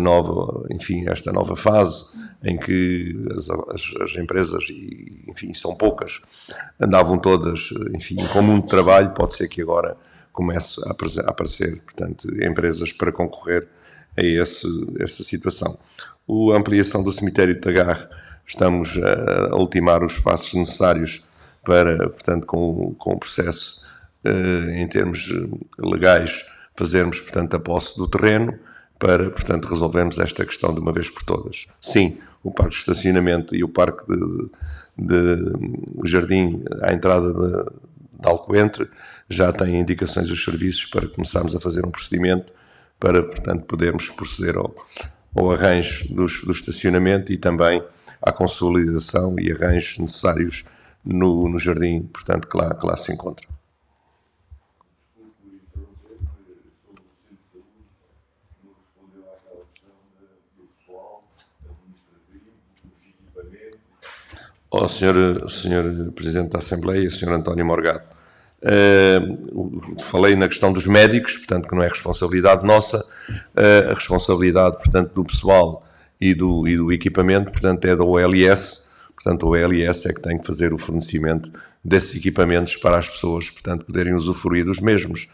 nova fase em que as empresas, e enfim, são poucas, andavam todas, enfim, em comum de trabalho, pode ser que agora comece a aparecer, portanto, empresas para concorrer a essa situação. A ampliação do cemitério de Tagarre, estamos a ultimar os passos necessários para, portanto, com o processo, em termos legais, fazermos, portanto, a posse do terreno para, portanto, resolvermos esta questão de uma vez por todas. Sim, o parque de estacionamento e o parque o jardim à entrada de Alcoentre já têm indicações dos serviços para começarmos a fazer um procedimento para, portanto, podermos proceder ao arranjo do estacionamento e também à consolidação e arranjos necessários no jardim, portanto, que lá se encontra. Ao Sr. Presidente da Assembleia, Sr. António Morgado, falei na questão dos médicos, portanto, que não é responsabilidade nossa, a responsabilidade, portanto, do pessoal e do equipamento, portanto, é da OLS, portanto, a OLS é que tem que fazer o fornecimento desses equipamentos para as pessoas, portanto, poderem usufruir dos mesmos.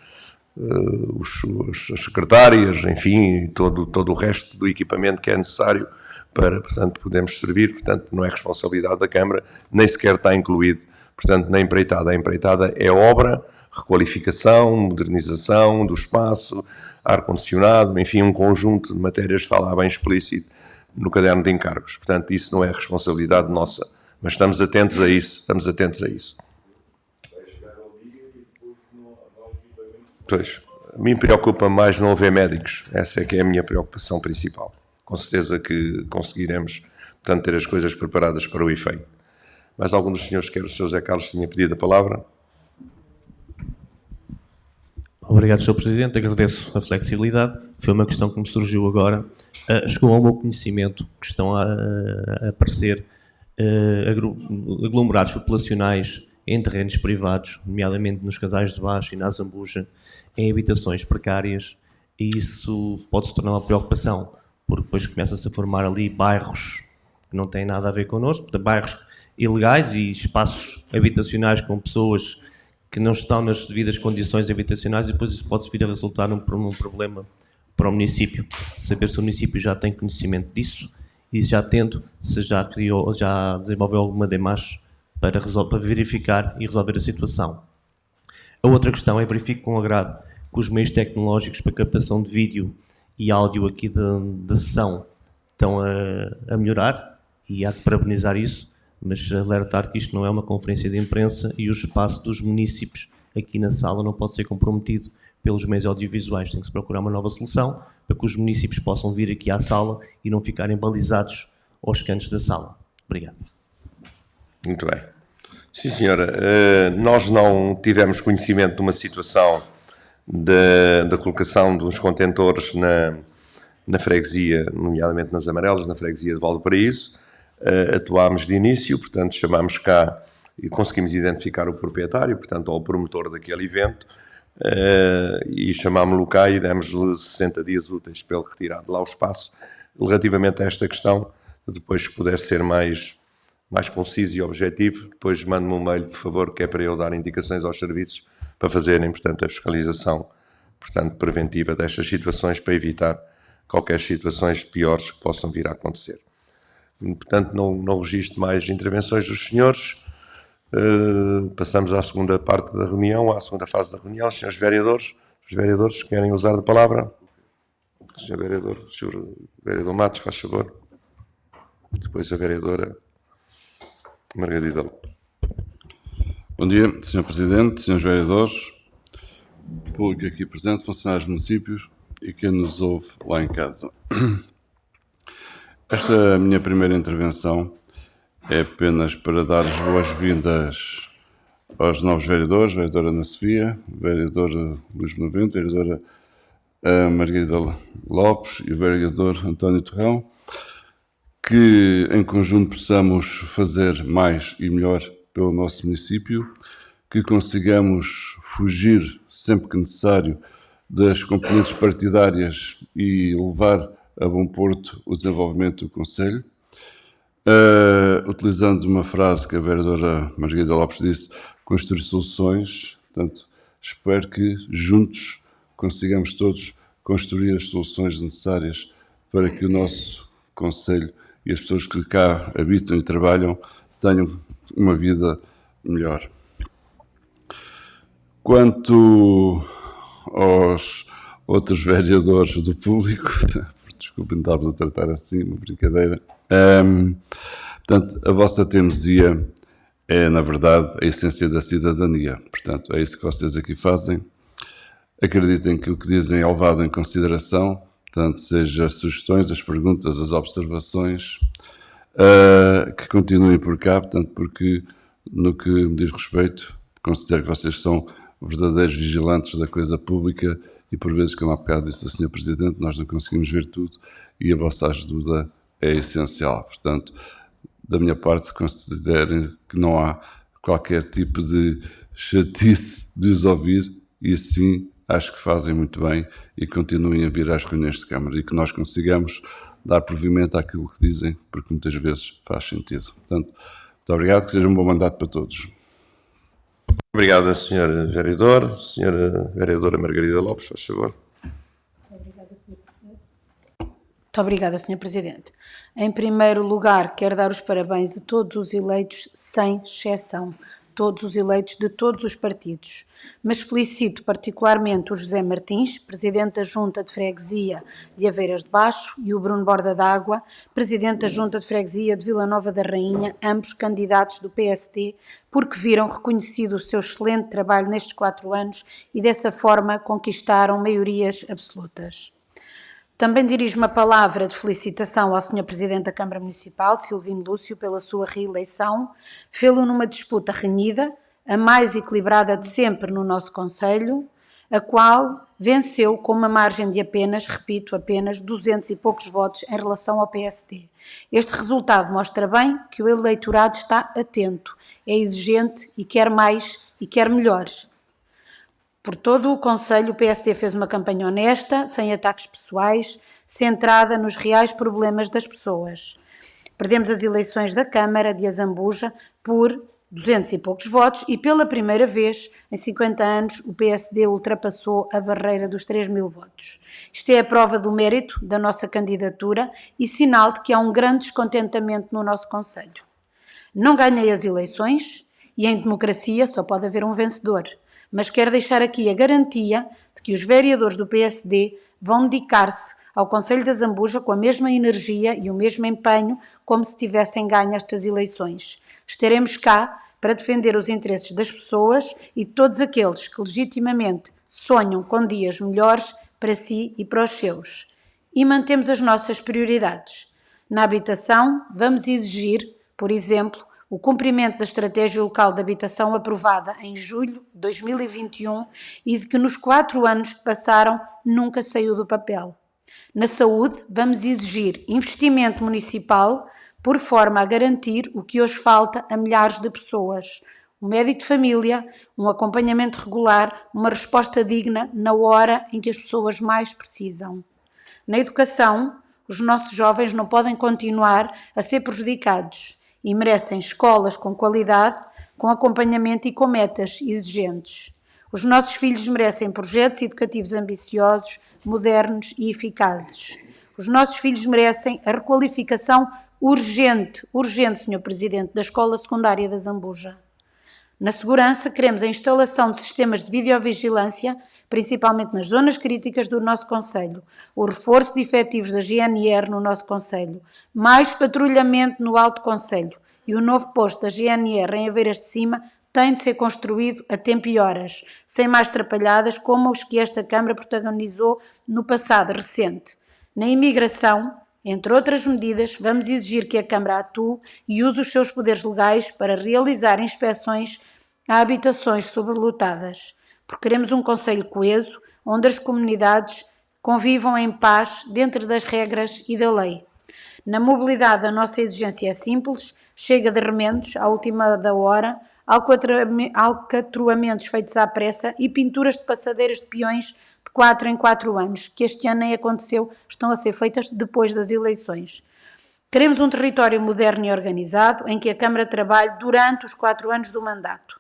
As secretárias, enfim, todo o resto do equipamento que é necessário para, portanto, podermos servir, portanto, não é responsabilidade da Câmara, nem sequer está incluído, portanto, na empreitada. A empreitada é obra, requalificação, modernização do espaço, ar-condicionado, enfim, um conjunto de matérias está lá bem explícito no caderno de encargos. Portanto, isso não é responsabilidade nossa, mas estamos atentos a isso, Pois, a mim preocupa mais não haver médicos, essa é que é a minha preocupação principal. Com certeza que conseguiremos, portanto, ter as coisas preparadas para o efeito. Mais algum dos senhores, quer o Sr. José Carlos, tinha pedido a palavra? Obrigado, Sr. Presidente. Agradeço a flexibilidade. Foi uma questão que me surgiu agora. Chegou ao meu conhecimento que estão a aparecer aglomerados populacionais em terrenos privados, nomeadamente nos Casais de Baixo e na Zambuja, em habitações precárias, e isso pode se tornar uma preocupação, porque depois começa-se a formar ali bairros que não têm nada a ver connosco, bairros ilegais e espaços habitacionais com pessoas que não estão nas devidas condições habitacionais, e depois isso pode vir a resultar num problema para o município. Saber se o município já tem conhecimento disso e, já tendo, se já desenvolveu alguma demarche para verificar e resolver a situação. A outra questão é: verifico com agrado que os meios tecnológicos para captação de vídeo e áudio aqui da sessão estão a melhorar, e há que parabenizar isso, mas alertar que isto não é uma conferência de imprensa e o espaço dos munícipes aqui na sala não pode ser comprometido pelos meios audiovisuais. Tem que se procurar uma nova solução para que os munícipes possam vir aqui à sala e não ficarem balizados aos cantos da sala. Obrigado. Muito bem. Sim, senhora. Nós não tivemos conhecimento de uma situação da colocação dos contentores na freguesia, nomeadamente nas Amarelas, na freguesia de Valparaíso. Atuámos de início, portanto, chamámos cá e conseguimos identificar o proprietário, portanto, ou o promotor daquele evento, e chamámos-lo cá e demos-lhe 60 dias úteis para ele retirar de lá o espaço. Relativamente a esta questão, depois, se pudesse ser mais conciso e objetivo, depois mande-me um mail, por favor, que é para eu dar indicações aos serviços para fazerem, portanto, a fiscalização, portanto, preventiva destas situações, para evitar qualquer situações piores que possam vir a acontecer. Portanto, não registro mais intervenções dos senhores. Passamos à segunda parte da reunião, à segunda fase da reunião. Senhores vereadores, os vereadores querem usar a palavra? Senhor vereador Matos, faz favor. Depois a vereadora Margarida. Bom dia, Sr. Presidente, Srs. Vereadores, público aqui presente, funcionários dos municípios e quem nos ouve lá em casa. Esta é a minha primeira intervenção, é apenas para dar as boas-vindas aos novos vereadores, vereadora Ana Sofia, vereador Luís Benavente, vereadora Margarida Lopes e o vereador António Torrão, que em conjunto possamos fazer mais e melhor pelo nosso município, que consigamos fugir, sempre que necessário, das componentes partidárias e levar a bom porto o desenvolvimento do Conselho. Utilizando uma frase que a vereadora Margarida Lopes disse, construir soluções. Portanto, espero que juntos consigamos todos construir as soluções necessárias para que o nosso Conselho e as pessoas que cá habitam e trabalham tenham uma vida melhor. Quanto aos outros vereadores do público, desculpem, estávamos a tratar assim, uma brincadeira. Portanto, a vossa teimosia é, na verdade, a essência da cidadania. Portanto, é isso que vocês aqui fazem. Acreditem que o que dizem é levado em consideração, portanto, seja as sugestões, as perguntas, as observações, que continuem por cá, portanto, porque, no que me diz respeito, considero que vocês são verdadeiros vigilantes da coisa pública e, por vezes, como há bocado disse o Sr. Presidente, nós não conseguimos ver tudo e a vossa ajuda é essencial. Portanto, da minha parte, considerem que não há qualquer tipo de chatice de os ouvir e, sim, acho que fazem muito bem e continuem a vir às reuniões de Câmara e que nós consigamos dar provimento àquilo que dizem, porque muitas vezes faz sentido. Portanto, muito obrigado, que seja um bom mandato para todos. Obrigado, Sr. Vereador. Sra. Vereadora Margarida Lopes, faz favor. Muito obrigada, Sr. Presidente. Em primeiro lugar, quero dar os parabéns a todos os eleitos, sem exceção, todos os eleitos de todos os partidos. Mas felicito particularmente o José Martins, Presidente da Junta de Freguesia de Aveiras de Baixo, e o Bruno Borda d'Água, Presidente da Junta de Freguesia de Vila Nova da Rainha, ambos candidatos do PSD, porque viram reconhecido o seu excelente trabalho nestes 4 anos e dessa forma conquistaram maiorias absolutas. Também dirijo uma palavra de felicitação ao Sr. Presidente da Câmara Municipal, Silvino Lúcio, pela sua reeleição. Fê-lo numa disputa renhida, a mais equilibrada de sempre no nosso Conselho, a qual venceu com uma margem de apenas, repito, apenas 200 e poucos votos em relação ao PSD. Este resultado mostra bem que o eleitorado está atento, é exigente e quer mais e quer melhores. Por todo o Conselho, o PSD fez uma campanha honesta, sem ataques pessoais, centrada nos reais problemas das pessoas. Perdemos as eleições da Câmara de Azambuja por 200 e poucos votos e, pela primeira vez em 50 anos, o PSD ultrapassou a barreira dos 3.000 votos. Isto é a prova do mérito da nossa candidatura e sinal de que há um grande descontentamento no nosso Conselho. Não ganhei as eleições e, em democracia, só pode haver um vencedor. Mas quero deixar aqui a garantia de que os vereadores do PSD vão dedicar-se ao Conselho de Azambuja com a mesma energia e o mesmo empenho como se tivessem ganho estas eleições. Estaremos cá para defender os interesses das pessoas e de todos aqueles que legitimamente sonham com dias melhores para si e para os seus. E mantemos as nossas prioridades. Na habitação, vamos exigir, por exemplo, o cumprimento da Estratégia Local de Habitação aprovada em julho de 2021 e de que nos 4 anos que passaram nunca saiu do papel. Na saúde, vamos exigir investimento municipal por forma a garantir o que hoje falta a milhares de pessoas. Um médico de família, um acompanhamento regular, uma resposta digna na hora em que as pessoas mais precisam. Na educação, os nossos jovens não podem continuar a ser prejudicados e merecem escolas com qualidade, com acompanhamento e com metas exigentes. Os nossos filhos merecem projetos educativos ambiciosos, modernos e eficazes. Os nossos filhos merecem a requalificação urgente, Sr. Presidente, da Escola Secundária da Zambuja. Na segurança, queremos a instalação de sistemas de videovigilância, principalmente nas zonas críticas do nosso Conselho, o reforço de efetivos da GNR no nosso Conselho, mais patrulhamento no Alto Conselho e o novo posto da GNR em Aveiras de Cima tem de ser construído a tempo e horas, sem mais atrapalhadas como os que esta Câmara protagonizou no passado recente. Na imigração, entre outras medidas, vamos exigir que a Câmara atue e use os seus poderes legais para realizar inspeções a habitações sobrelotadas, porque queremos um Conselho coeso, onde as comunidades convivam em paz dentro das regras e da lei. Na mobilidade, a nossa exigência é simples, chega de remendos à última da hora, alcatroamentos feitos à pressa e pinturas de passadeiras de peões de 4 em 4 anos, que este ano nem aconteceu, estão a ser feitas depois das eleições. Queremos um território moderno e organizado, em que a Câmara trabalhe durante os 4 anos do mandato,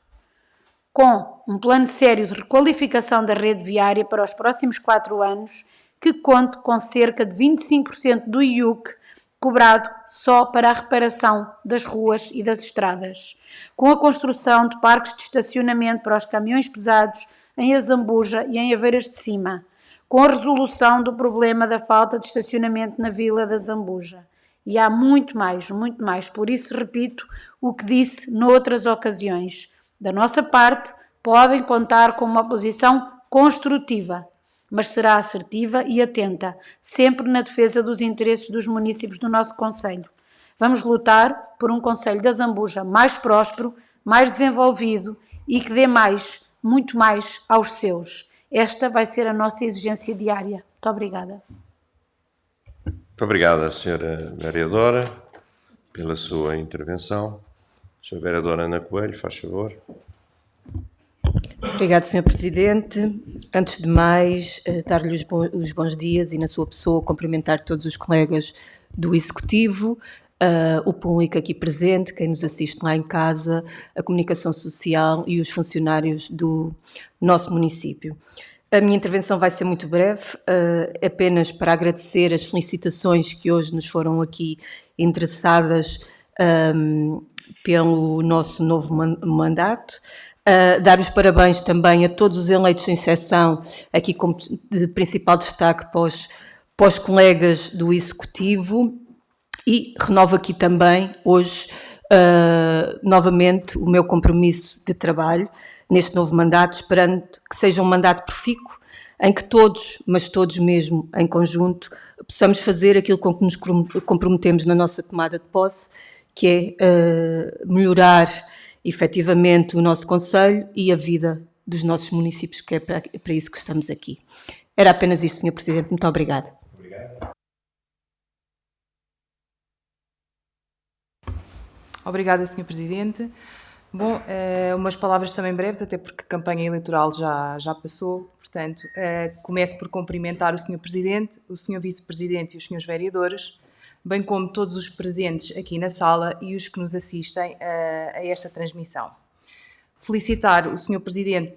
com um plano sério de requalificação da rede viária para os próximos 4 anos, que conte com cerca de 25% do IUC cobrado só para a reparação das ruas e das estradas, com a construção de parques de estacionamento para os caminhões pesados em Azambuja e em Aveiras de Cima, com a resolução do problema da falta de estacionamento na Vila da Zambuja. E há muito mais, por isso repito o que disse noutras ocasiões. Da nossa parte, podem contar com uma posição construtiva, mas será assertiva e atenta, sempre na defesa dos interesses dos municípios do nosso concelho. Vamos lutar por um concelho da Zambuja mais próspero, mais desenvolvido e que dê mais, muito mais aos seus. Esta vai ser a nossa exigência diária. Muito obrigada. Muito obrigada, Sra. Vereadora, pela sua intervenção. Sra. Vereadora Ana Coelho, faz favor. Obrigado, Sr. Presidente. Antes de mais, dar-lhe os bons dias e, na sua pessoa, cumprimentar todos os colegas do Executivo, o público aqui presente, quem nos assiste lá em casa, a comunicação social e os funcionários do nosso município. A minha intervenção vai ser muito breve, apenas para agradecer as felicitações que hoje nos foram aqui endereçadas pelo nosso novo mandato. Dar os parabéns também a todos os eleitos em sessão, aqui como de principal destaque para os colegas do Executivo, e renovo aqui também hoje novamente o meu compromisso de trabalho neste novo mandato, esperando que seja um mandato profícuo, em que todos, mas todos mesmo em conjunto, possamos fazer aquilo com que nos comprometemos na nossa tomada de posse, que é melhorar efetivamente o nosso concelho e a vida dos nossos municípios, que é para isso que estamos aqui. Era apenas isto, Sr. Presidente. Muito obrigada. Obrigada, Sr. Presidente. Bom, umas palavras também breves, até porque a campanha eleitoral já passou. Portanto, começo por cumprimentar o Sr. Presidente, o Sr. Vice-Presidente e os Srs. Vereadores, bem como todos os presentes aqui na sala e os que nos assistem a esta transmissão. Felicitar o Sr. Presidente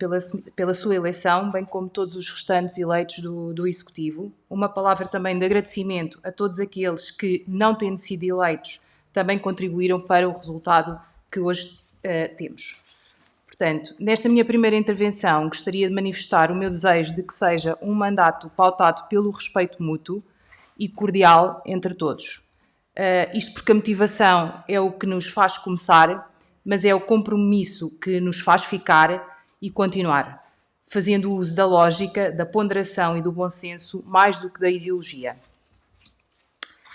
pela sua eleição, bem como todos os restantes eleitos do Executivo. Uma palavra também de agradecimento a todos aqueles que, não tendo sido eleitos, também contribuíram para o resultado que hoje temos. Portanto, nesta minha primeira intervenção, gostaria de manifestar o meu desejo de que seja um mandato pautado pelo respeito mútuo e cordial entre todos. Isto porque a motivação é o que nos faz começar, mas é o compromisso que nos faz ficar e continuar, fazendo uso da lógica, da ponderação e do bom senso, mais do que da ideologia.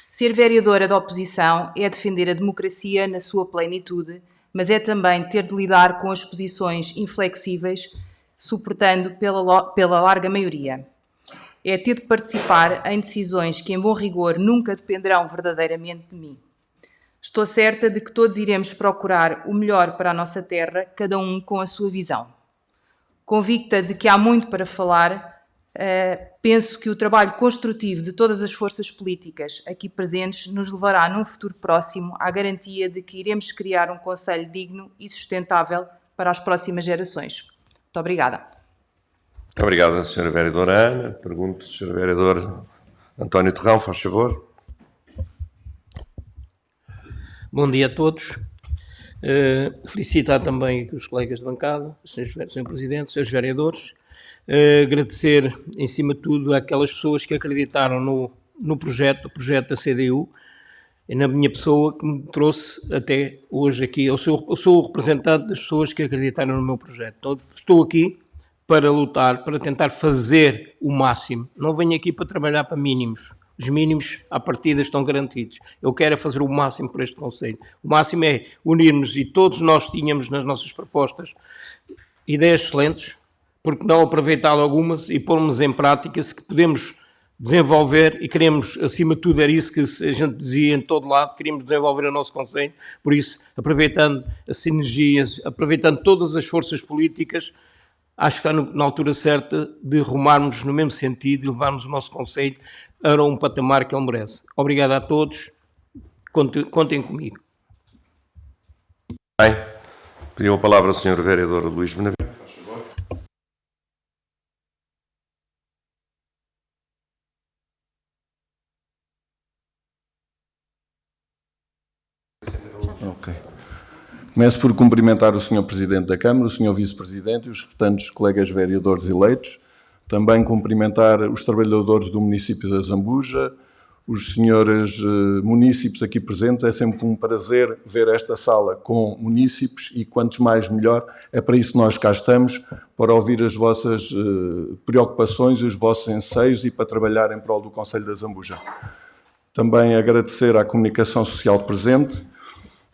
Ser vereadora da oposição é defender a democracia na sua plenitude, mas é também ter de lidar com as posições inflexíveis, suportando pela larga maioria. É ter de participar em decisões que, em bom rigor, nunca dependerão verdadeiramente de mim. Estou certa de que todos iremos procurar o melhor para a nossa terra, cada um com a sua visão. Convicta de que há muito para falar, penso que o trabalho construtivo de todas as forças políticas aqui presentes nos levará, num futuro próximo, à garantia de que iremos criar um concelho digno e sustentável para as próximas gerações. Muito obrigada. Muito obrigado, Sra. Vereadora Ana. Pergunto, Sr. Vereador António Terrão, faz favor. Bom dia a todos. Felicitar também os colegas de bancada, Sr. Presidente, Srs. Vereadores. Agradecer, em cima de tudo, àquelas pessoas que acreditaram no projeto da CDU, e na minha pessoa, que me trouxe até hoje aqui. Eu sou o representante das pessoas que acreditaram no meu projeto. Então, estou aqui para lutar, para tentar fazer o máximo. Não venho aqui para trabalhar para mínimos. Os mínimos, à partida, estão garantidos. Eu quero fazer o máximo por este concelho. O máximo é unirmos, e todos nós tínhamos nas nossas propostas ideias excelentes, porque não aproveitar algumas e pormos em prática se que podemos desenvolver, e queremos, acima de tudo, era isso que a gente dizia em todo lado, queríamos desenvolver o nosso concelho. Por isso, aproveitando as sinergias, aproveitando todas as forças políticas, acho que está na altura certa de rumarmos no mesmo sentido e levarmos o nosso concelho a um patamar que ele merece. Obrigado a todos, contem comigo. Bem, pediu a palavra ao Sr. Vereador Luís Benavente. Ok. Começo por cumprimentar o Sr. Presidente da Câmara, o Sr. Vice-Presidente e os restantes colegas vereadores eleitos. Também cumprimentar os trabalhadores do município de Zambuja, os senhores munícipes aqui presentes. É sempre um prazer ver esta sala com munícipes e quantos mais melhor. É para isso que nós cá estamos, para ouvir as vossas preocupações e os vossos anseios e para trabalhar em prol do Concelho de Zambuja. Também agradecer à comunicação social presente.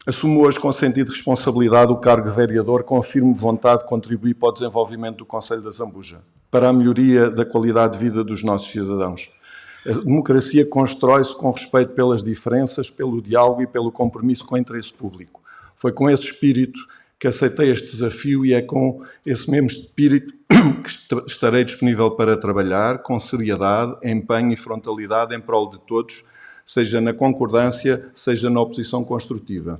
Assumo hoje com sentido de responsabilidade o cargo de vereador com a firme vontade de contribuir para o desenvolvimento do Concelho de Zambuja, para a melhoria da qualidade de vida dos nossos cidadãos. A democracia constrói-se com respeito pelas diferenças, pelo diálogo e pelo compromisso com o interesse público. Foi com esse espírito que aceitei este desafio e é com esse mesmo espírito que estarei disponível para trabalhar com seriedade, empenho e frontalidade em prol de todos, seja na concordância, seja na oposição construtiva.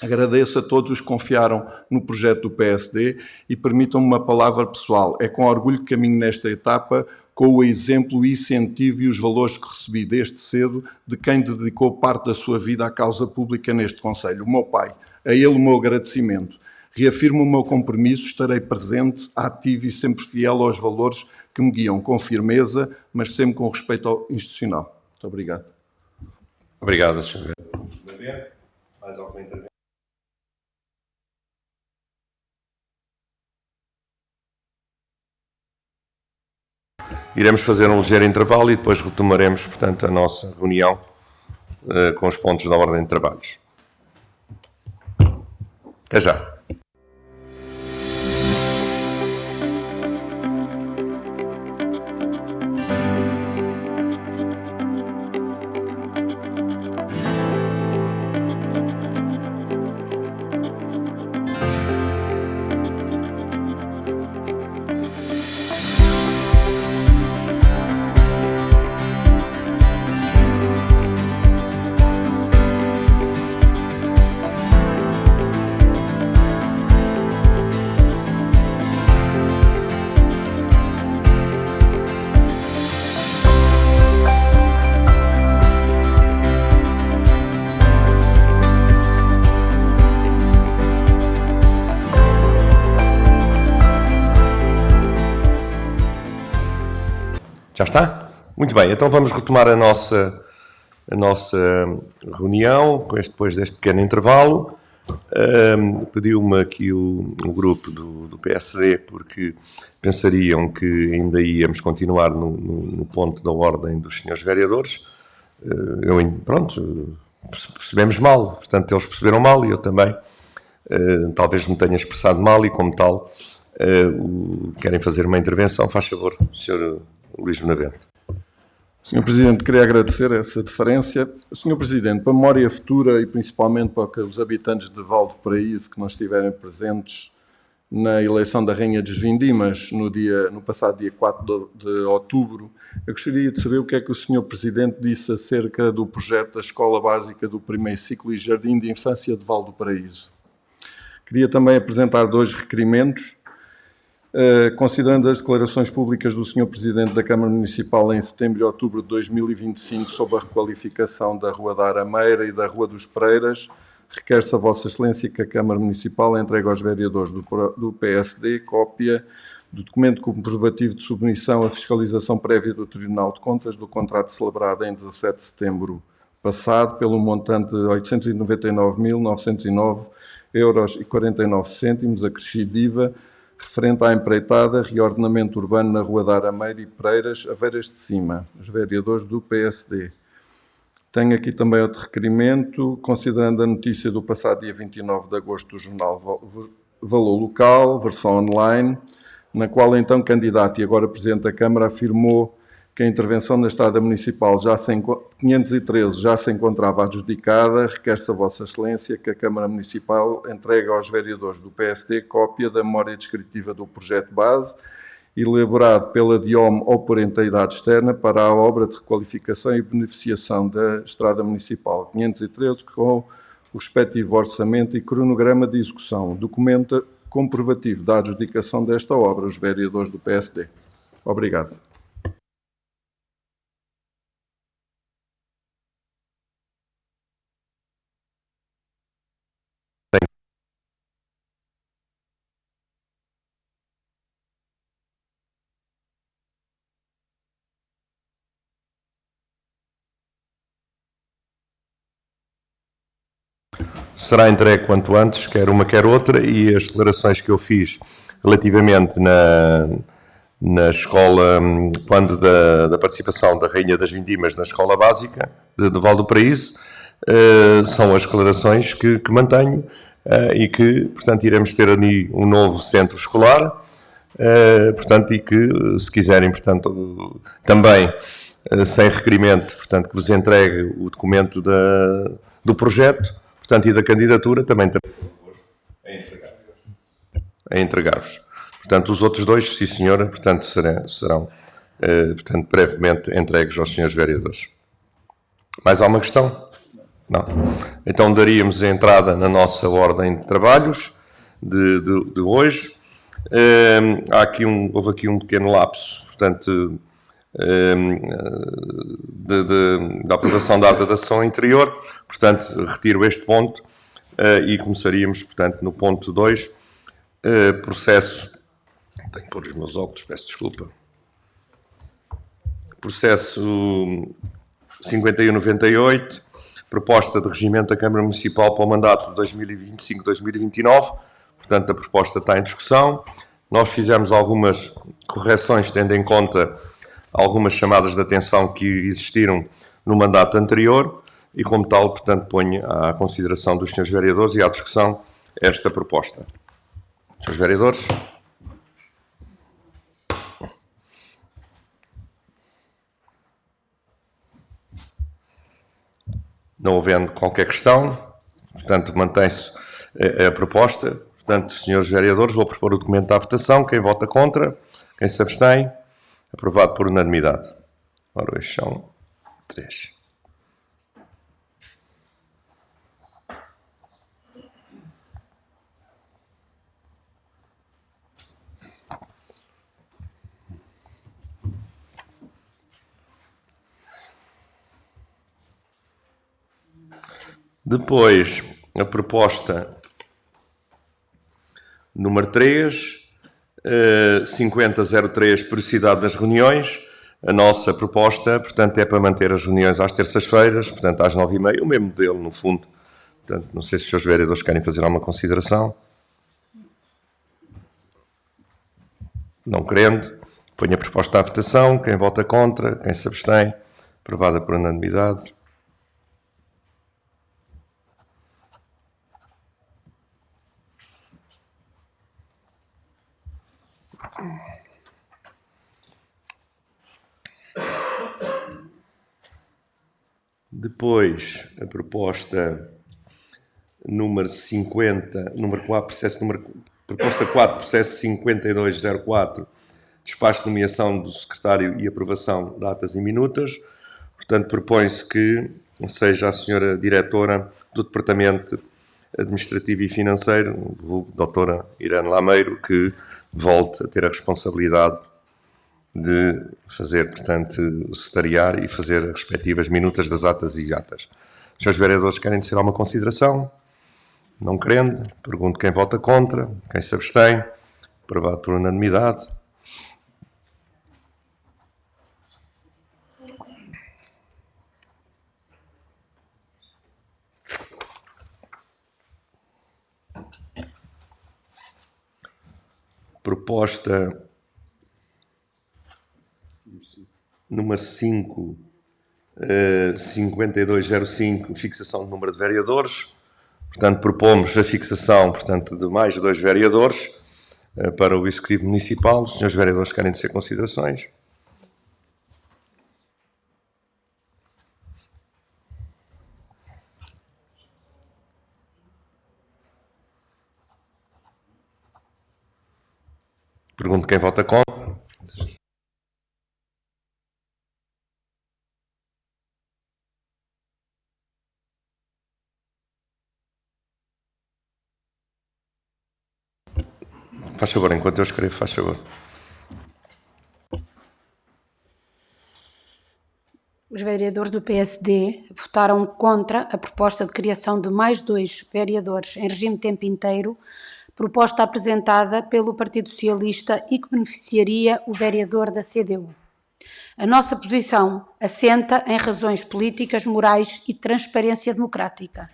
Agradeço a todos os que confiaram no projeto do PSD e permitam-me uma palavra pessoal. É com orgulho que caminho nesta etapa com o exemplo, o incentivo e os valores que recebi desde cedo de quem dedicou parte da sua vida à causa pública neste Concelho, o meu pai. A ele o meu agradecimento. Reafirmo o meu compromisso, estarei presente, ativo e sempre fiel aos valores que me guiam com firmeza, mas sempre com respeito institucional. Muito obrigado. Obrigado, Sr. Vereador. Mais alguma intervenção? Iremos fazer um ligeiro intervalo e depois retomaremos, portanto, a nossa reunião com os pontos da ordem de trabalhos. Até já. Já está? Muito bem, então vamos retomar a nossa reunião, depois deste pequeno intervalo. Pediu-me aqui o grupo do PSD, porque pensariam que ainda íamos continuar no ponto da ordem dos senhores vereadores. Pronto, percebemos mal, portanto eles perceberam mal e eu também. Talvez me tenha expressado mal e, como tal, querem fazer uma intervenção. Faz favor, Sr. Luís Benavente. Sr. Presidente, queria agradecer essa deferência. Sr. Presidente, para a memória futura e principalmente para que os habitantes de Val do Paraíso que não estiverem presentes na eleição da Rainha dos Vindimas no passado dia 4 de outubro, eu gostaria de saber o que é que o Sr. Presidente disse acerca do projeto da Escola Básica do Primeiro Ciclo e Jardim de Infância de Val do Paraíso. Queria também apresentar 2 requerimentos. Considerando as declarações públicas do Sr. Presidente da Câmara Municipal em setembro e outubro de 2025 sobre a requalificação da Rua da Arameira e da Rua dos Pereiras, requer-se a Vossa Excelência que a Câmara Municipal entregue aos vereadores do PSD cópia do documento comprovativo de submissão à fiscalização prévia do Tribunal de Contas do contrato celebrado em 17 de setembro passado pelo montante de 899.909,49 €, acrescido de IVA, referente à empreitada reordenamento urbano na Rua da Arameira e Pereiras, Aveiras de Cima, os vereadores do PSD. Tenho aqui também outro requerimento, considerando a notícia do passado dia 29 de agosto do jornal Valor Local, versão online, na qual então candidato e agora Presidente da Câmara afirmou que a intervenção da Estrada Municipal 513 já se encontrava adjudicada, requer-se a Vossa Excelência que a Câmara Municipal entregue aos vereadores do PSD cópia da memória descritiva do projeto base, elaborado pela DIOM ou por entidade externa para a obra de requalificação e beneficiação da Estrada Municipal 513, com o respectivo orçamento e cronograma de execução. Documento comprovativo da adjudicação desta obra, os vereadores do PSD. Obrigado. Será entregue quanto antes, quer uma quer outra, e as declarações que eu fiz relativamente na escola, quando da participação da Rainha das Vindimas na escola básica de Val do Paraíso, são as declarações que mantenho e que, portanto, iremos ter ali um novo centro escolar, portanto, e que, se quiserem, portanto, também, sem requerimento, portanto, que vos entregue o documento do projeto, portanto, e da candidatura, também a entregar-vos. Portanto, os outros dois, sim senhora, portanto, serão portanto, brevemente entregues aos senhores vereadores. Mais alguma questão? Não. Então, daríamos a entrada na nossa ordem de trabalhos de hoje. Houve aqui um pequeno lapso, portanto, da aprovação da ata da sessão anterior, portanto, retiro este ponto e começaríamos, portanto, no ponto 2, processo, tenho que pôr os meus óculos, peço desculpa, processo 5198, proposta de regimento da Câmara Municipal para o mandato de 2025-2029, portanto, a proposta está em discussão. Nós fizemos algumas correções, tendo em conta algumas chamadas de atenção que existiram no mandato anterior e, como tal, portanto, ponho à consideração dos senhores vereadores e à discussão esta proposta. Senhores vereadores. Não havendo qualquer questão, portanto, mantém-se a proposta. Portanto, senhores vereadores, vou propor o documento à votação. Quem vota contra? Quem se abstém? Aprovado por unanimidade. Ora, hoje são 3. Depois, a proposta número 3, 5003, periodicidade das reuniões. A nossa proposta, portanto, é para manter as reuniões às terças-feiras, portanto, às 9h30, o mesmo modelo, no fundo. Portanto, não sei se os senhores vereadores querem fazer alguma consideração. Não querendo, ponho a proposta à votação. Quem vota contra, quem se abstém, aprovada por unanimidade. Depois, a proposta número 50, número 4, proposta 4, processo 5204, despacho de nomeação do secretário e aprovação de atas e minutas. Portanto, propõe-se que seja a senhora diretora do Departamento Administrativo e Financeiro, doutora Irene Lameiro, que volte a ter a responsabilidade de fazer, portanto, secretariar e fazer as respectivas minutas das atas e atas. Os senhores vereadores querem dizer alguma consideração? Não querendo, pergunto quem vota contra, quem se abstém, aprovado por unanimidade. Proposta número 5, 5205, fixação do número de vereadores. Portanto, propomos a fixação, portanto, de mais 2 vereadores para o Executivo Municipal. Os senhores vereadores querem dizer considerações? Pergunto quem vota contra. Faz favor, enquanto eu escrevo, faz favor. Os vereadores do PSD votaram contra a proposta de criação de mais 2 vereadores em regime de tempo inteiro, proposta apresentada pelo Partido Socialista e que beneficiaria o vereador da CDU. A nossa posição assenta em razões políticas, morais e transparência democrática.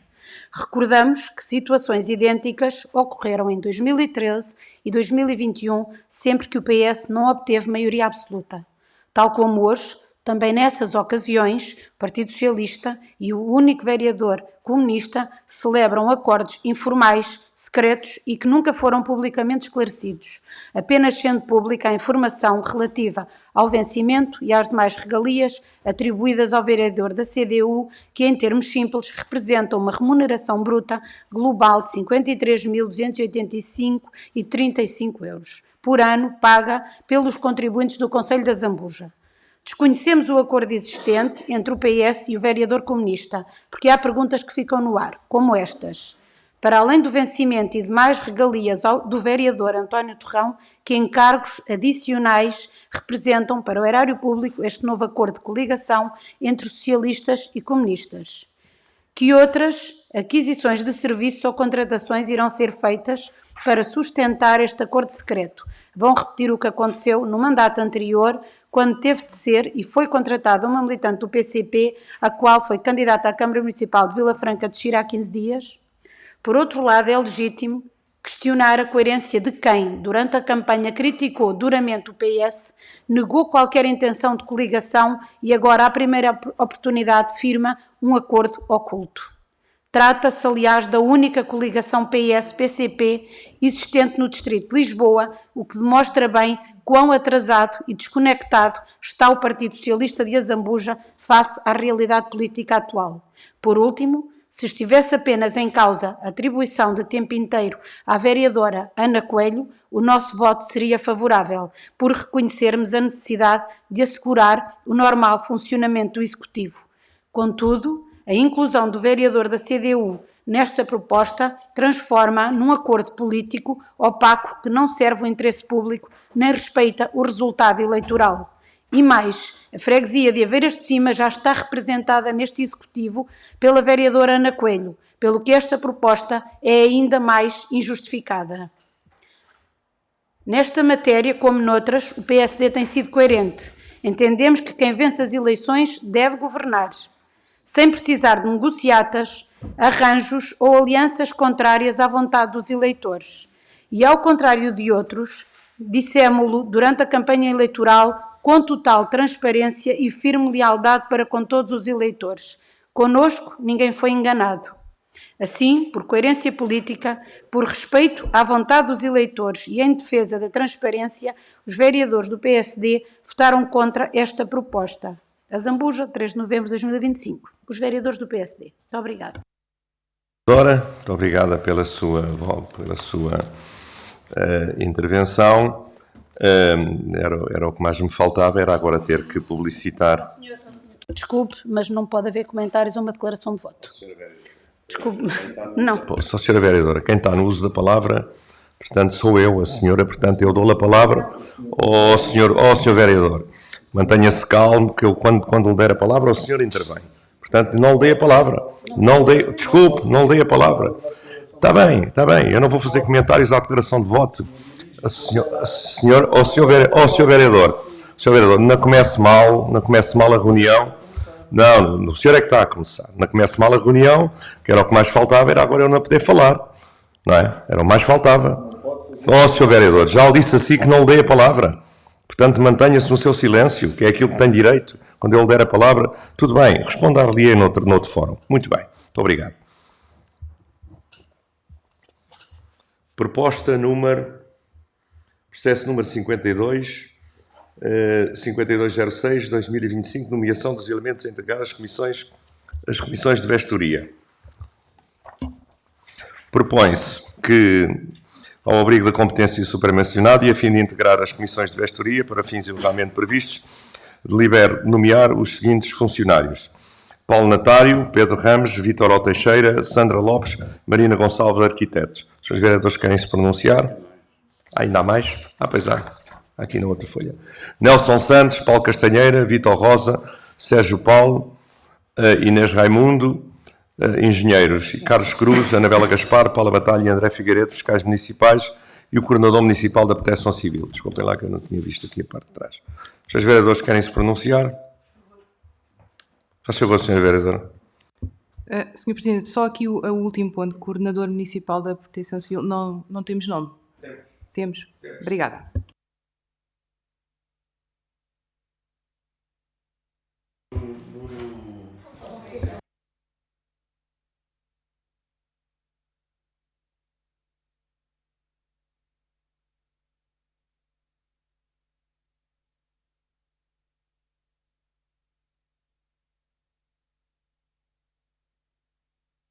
Recordamos que situações idênticas ocorreram em 2013 e 2021, sempre que o PS não obteve maioria absoluta. Tal como hoje, também nessas ocasiões, o Partido Socialista e o único vereador comunista celebram acordos informais, secretos e que nunca foram publicamente esclarecidos, apenas sendo pública a informação relativa ao vencimento e às demais regalias atribuídas ao vereador da CDU, que em termos simples representa uma remuneração bruta global de 53.285,35 euros por ano, paga pelos contribuintes do Concelho da Zambuja. Desconhecemos o acordo existente entre o PS e o vereador comunista, porque há perguntas que ficam no ar, como estas. Para além do vencimento e demais regalias do vereador António Torrão, que encargos adicionais representam para o erário público este novo acordo de coligação entre socialistas e comunistas? Que outras aquisições de serviços ou contratações irão ser feitas para sustentar este acordo secreto? Vão repetir o que aconteceu no mandato anterior, quando teve de ser e foi contratada uma militante do PCP, a qual foi candidata à Câmara Municipal de Vila Franca de Xira há 15 dias? Por outro lado, é legítimo questionar a coerência de quem, durante a campanha, criticou duramente o PS, negou qualquer intenção de coligação e agora, à primeira oportunidade, firma um acordo oculto. Trata-se, aliás, da única coligação PS-PCP existente no Distrito de Lisboa, o que demonstra bem quão atrasado e desconectado está o Partido Socialista de Azambuja face à realidade política atual. Por último, se estivesse apenas em causa a atribuição de tempo inteiro à vereadora Ana Coelho, o nosso voto seria favorável, por reconhecermos a necessidade de assegurar o normal funcionamento do Executivo. Contudo, a inclusão do vereador da CDU nesta proposta transforma num acordo político opaco que não serve o interesse público nem respeita o resultado eleitoral. E mais, a freguesia de Aveiras de Cima já está representada neste Executivo pela vereadora Ana Coelho, pelo que esta proposta é ainda mais injustificada. Nesta matéria, como noutras, o PSD tem sido coerente. Entendemos que quem vence as eleições deve governar, sem precisar de negociatas, arranjos ou alianças contrárias à vontade dos eleitores. E ao contrário de outros, dissemo-lo durante a campanha eleitoral com total transparência e firme lealdade para com todos os eleitores. Conosco ninguém foi enganado. Assim, por coerência política, por respeito à vontade dos eleitores e em defesa da transparência, os vereadores do PSD votaram contra esta proposta. A Zambuja, 3 de novembro de 2025. Os vereadores do PSD. Muito obrigada. Muito obrigada pela sua intervenção. Era o que mais me faltava, era agora ter que publicitar. Desculpe, mas não pode haver comentários ou uma declaração de voto. Desculpe, não. Só, Sra. Vereadora, quem está no uso da palavra, portanto, sou eu, a senhora, portanto, eu dou a palavra ao senhor vereador. Mantenha-se calmo, que eu, quando lhe der a palavra, o senhor intervém. Portanto, não lhe dei a palavra. Desculpe, não lhe dei a palavra. Está bem, eu não vou fazer comentários à declaração de voto. Ao senhor vereador, não comece mal a reunião. Não, o senhor é que está a começar. Não comece mal a reunião, que era o que mais faltava, era agora eu não poder falar. Não é? Era o mais faltava. Senhor vereador, já lhe disse assim que não lhe dei a palavra. Portanto, mantenha-se no seu silêncio, que é aquilo que tem direito. Quando eu lhe der a palavra, tudo bem, responda-lhe noutro fórum. Muito bem, muito obrigado. Processo número 5206-2025, nomeação dos elementos a entregar às comissões de vestoria. Propõe-se que ao abrigo da competência supramencionada e a fim de integrar as comissões de vestoria para fins ilegalmente previstos, delibero nomear os seguintes funcionários: Paulo Natário, Pedro Ramos, Vítor O. Teixeira, Sandra Lopes, Marina Gonçalves, arquitetos. Os senhores vereadores querem se pronunciar? Ainda há mais? Pois há. Aqui na outra folha. Nelson Santos, Paulo Castanheira, Vítor Rosa, Sérgio Paulo, Inês Raimundo, engenheiros, e Carlos Cruz, Anabela Gaspar, Paula Batalha e André Figueiredo, fiscais municipais, e o coordenador municipal da Proteção Civil. Desculpem lá que eu não tinha visto aqui a parte de trás. Os senhores vereadores querem se pronunciar? Faz favor, senhor vereador. Senhor Presidente, só aqui o último ponto, coordenador municipal da Proteção Civil, não temos nome? Temos. Obrigada.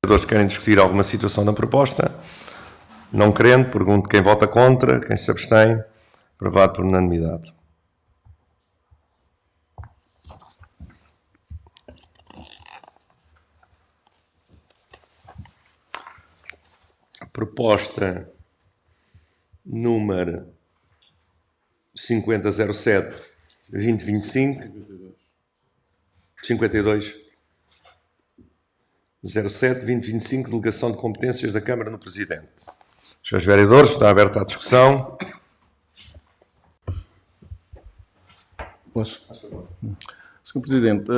Os vereadores querem discutir alguma situação na proposta? Não querendo, pergunto quem vota contra, quem se abstém. Aprovado por unanimidade. Proposta número 5007-2025. 52. 07-2025, delegação de competências da Câmara no Presidente. Senhores vereadores, está aberta a discussão. Posso? Sr. Presidente,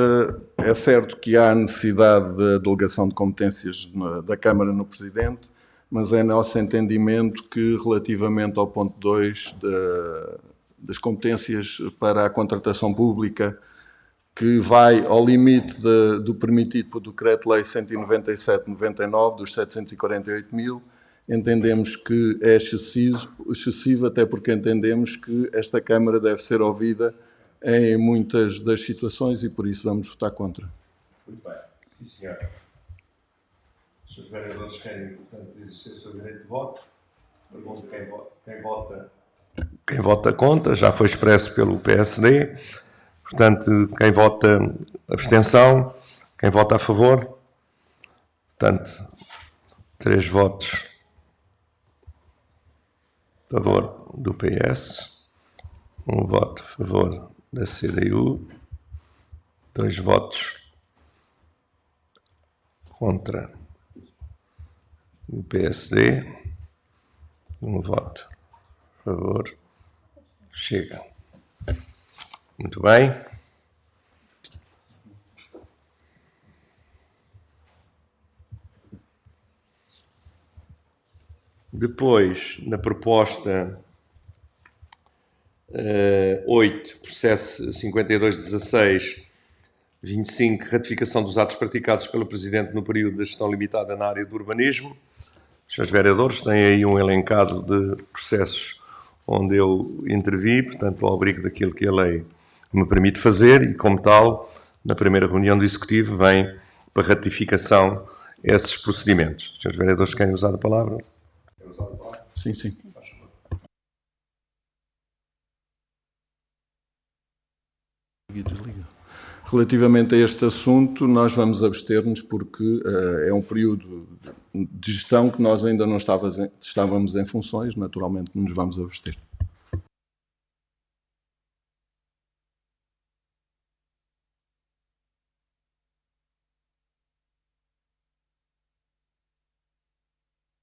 é certo que há necessidade de delegação de competências da Câmara no Presidente, mas é nosso entendimento que, relativamente ao ponto 2 das competências para a contratação pública, que vai ao limite do permitido por Decreto-Lei 197/99, dos 748 mil, entendemos que é excessivo, até porque entendemos que esta Câmara deve ser ouvida em muitas das situações e por isso vamos votar contra. Muito bem. Sim, senhor. Os senhores vereadores querem, portanto, exercer o seu direito de voto. Pergunto quem vota contra, já foi expresso pelo PSD. Portanto, quem vota abstenção, quem vota a favor. Portanto, 3 votos a favor do PS, 1 voto a favor da CDU, 2 votos contra o PSD, 1 voto a favor. Chega. Muito bem. Depois, na proposta 8, processo 5216-25, ratificação dos atos praticados pelo Presidente no período da gestão limitada na área do urbanismo. Os senhores vereadores têm aí um elencado de processos onde eu intervi, portanto, ao abrigo daquilo que a lei me permite fazer e, como tal, na primeira reunião do Executivo vem para ratificação esses procedimentos. Os senhores vereadores querem usar a palavra? Sim, sim. Relativamente a este assunto, nós vamos abster-nos porque é um período de gestão que nós ainda não estávamos em funções, naturalmente nos vamos abster.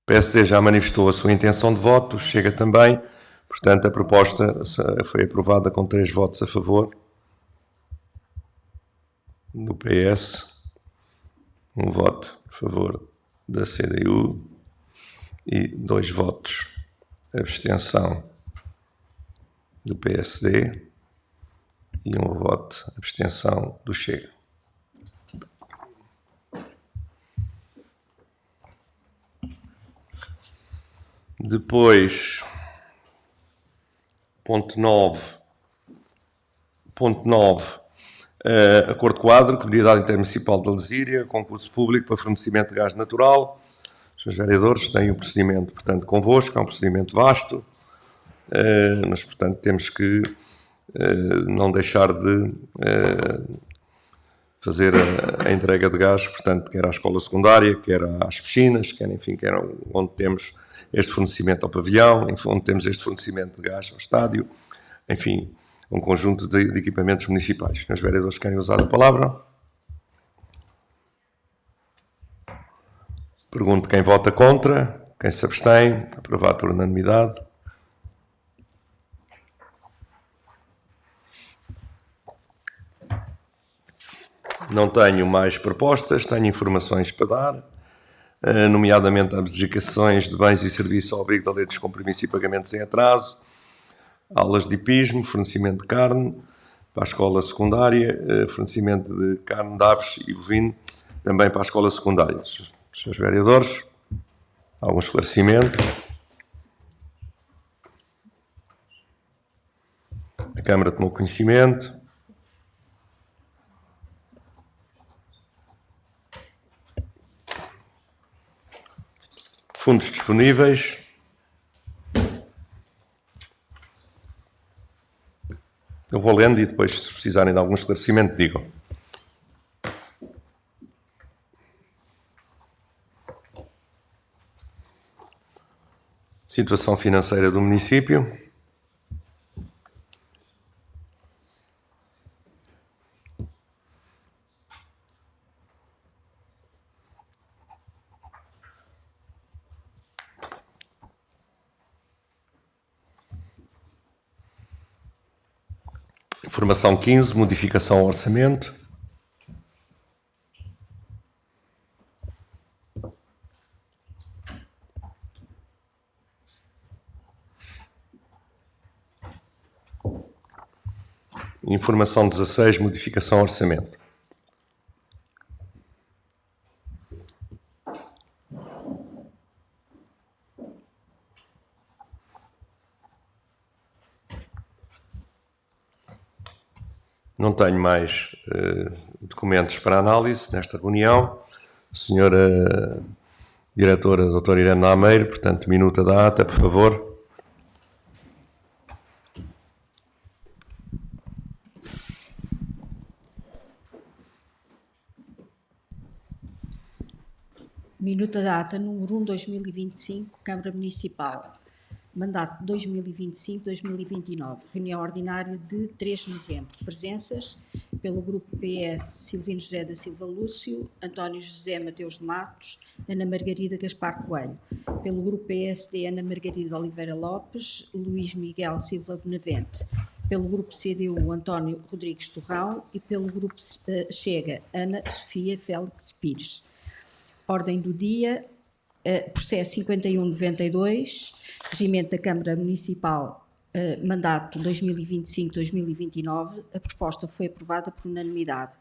O PSD já manifestou a sua intenção de voto, Chega também, portanto a proposta foi aprovada com 3 votos a favor do PS, 1 voto a favor da CDU e 2 votos de abstenção do PSD e 1 voto de abstenção do Chega. Depois, ponto 9, acordo quadro, Comunidade Intermunicipal de Alzíria, concurso público para fornecimento de gás natural. Senhores vereadores, têm o procedimento, portanto, convosco, é um procedimento vasto, mas, portanto, temos que não deixar de fazer a entrega de gás, portanto, quer à escola secundária, quer às piscinas, quer, enfim, quer onde temos este fornecimento ao pavilhão, enfim, onde temos este fornecimento de gás ao estádio, enfim, um conjunto de equipamentos municipais. Os vereadores querem usar a palavra? Pergunto quem vota contra, quem se abstém, aprovado por unanimidade. Não tenho mais propostas, tenho informações para dar, nomeadamente adjudicações de bens e serviços ao abrigo da lei dos compromissos e pagamentos em atraso, aulas de hipismo, fornecimento de carne para a escola secundária, fornecimento de carne de aves e bovino também para a escola secundária. Senhores vereadores, algum esclarecimento? A Câmara tomou conhecimento. Fundos disponíveis. Eu vou lendo e depois, se precisarem de algum esclarecimento, digam. Situação financeira do município. Informação 15, modificação ao orçamento. Informação 16, modificação ao orçamento. Não tenho mais documentos para análise nesta reunião. Senhora Diretora, doutora Irene Lameiro, portanto, minuta da ata, por favor. Minuta da ata número 1/2025, Câmara Municipal. Mandato 2025-2029. Reunião ordinária de 3 de novembro. Presenças pelo Grupo PS Silvino José da Silva Lúcio, António José Mateus de Matos, Ana Margarida Gaspar Coelho. Pelo Grupo PSD, Ana Margarida Oliveira Lopes, Luís Miguel Silva Benavente. Pelo Grupo CDU, António Rodrigues Torrão. E pelo Grupo Chega, Ana Sofia Félix Pires. Ordem do dia, processo 5192, regimento da Câmara Municipal, mandato 2025-2029, a proposta foi aprovada por unanimidade.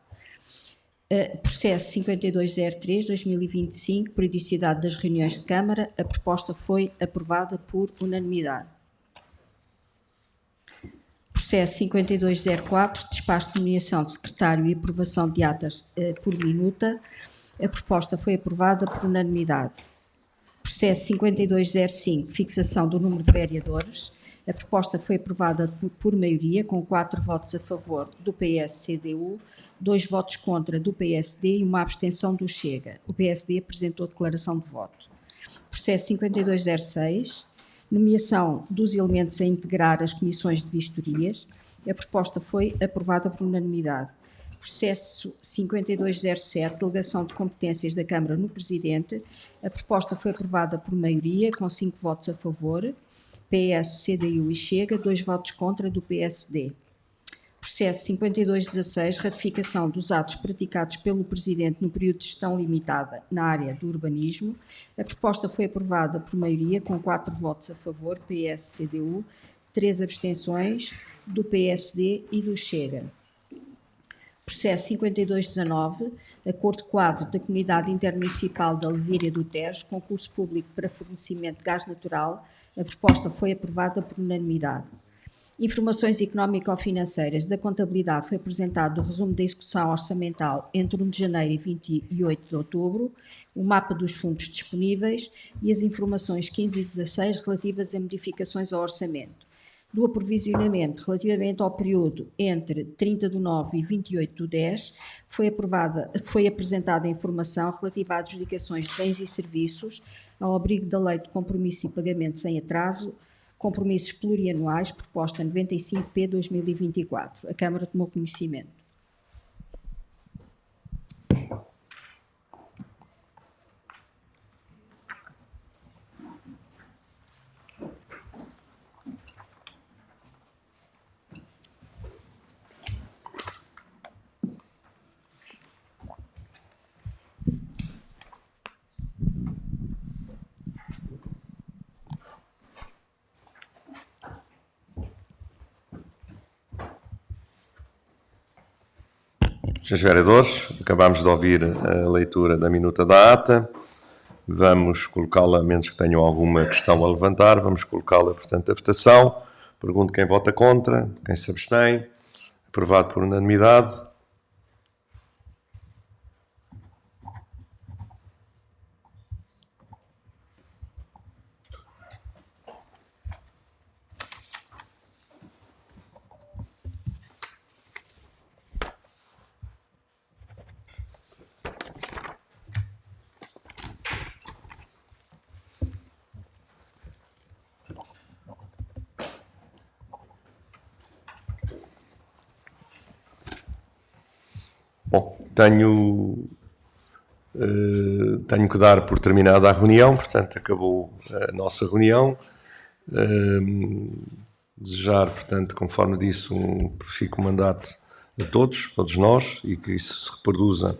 Processo 5203-2025, periodicidade das reuniões de Câmara, a proposta foi aprovada por unanimidade. Processo 5204, despacho de nomeação de secretário e aprovação de atas por minuta, a proposta foi aprovada por unanimidade. Processo 5205, fixação do número de vereadores. A proposta foi aprovada por maioria, com 4 votos a favor do PS-CDU, 2 votos contra do PSD e uma abstenção do Chega. O PSD apresentou declaração de voto. Processo 5206, nomeação dos elementos a integrar as comissões de vistorias. A proposta foi aprovada por unanimidade. Processo 5207, delegação de competências da Câmara no Presidente. A proposta foi aprovada por maioria, com 5 votos a favor, PS, CDU e Chega, 2 votos contra do PSD. Processo 5216, ratificação dos atos praticados pelo Presidente no período de gestão limitada na área do urbanismo. A proposta foi aprovada por maioria, com 4 votos a favor, PS, CDU, 3 abstenções do PSD e do Chega. Processo 5219, Acordo Quadro da Comunidade Intermunicipal da Lesíria do Tejo, concurso público para fornecimento de gás natural. A proposta foi aprovada por unanimidade. Informações económico-financeiras da contabilidade foi apresentado o resumo da execução orçamental entre 1 de janeiro e 28 de outubro, o mapa dos fundos disponíveis e as informações 15 e 16 relativas a modificações ao orçamento. Do aprovisionamento relativamente ao período entre 30 de 9 e 28 de 10, foi apresentada a informação relativa a adjudicações de bens e serviços ao abrigo da Lei de Compromisso e Pagamento sem Atraso, compromissos plurianuais, proposta 95-P-2024. A Câmara tomou conhecimento. Senhores vereadores, acabámos de ouvir a leitura da minuta da ata. Vamos colocá-la, a menos que tenham alguma questão a levantar, vamos colocá-la, portanto, à votação. Pergunto quem vota contra, quem se abstém. Aprovado por unanimidade. Bom, tenho que dar por terminada a reunião, portanto, acabou a nossa reunião. Desejar, portanto, conforme disse, um profícuo mandato a todos nós, e que isso se reproduza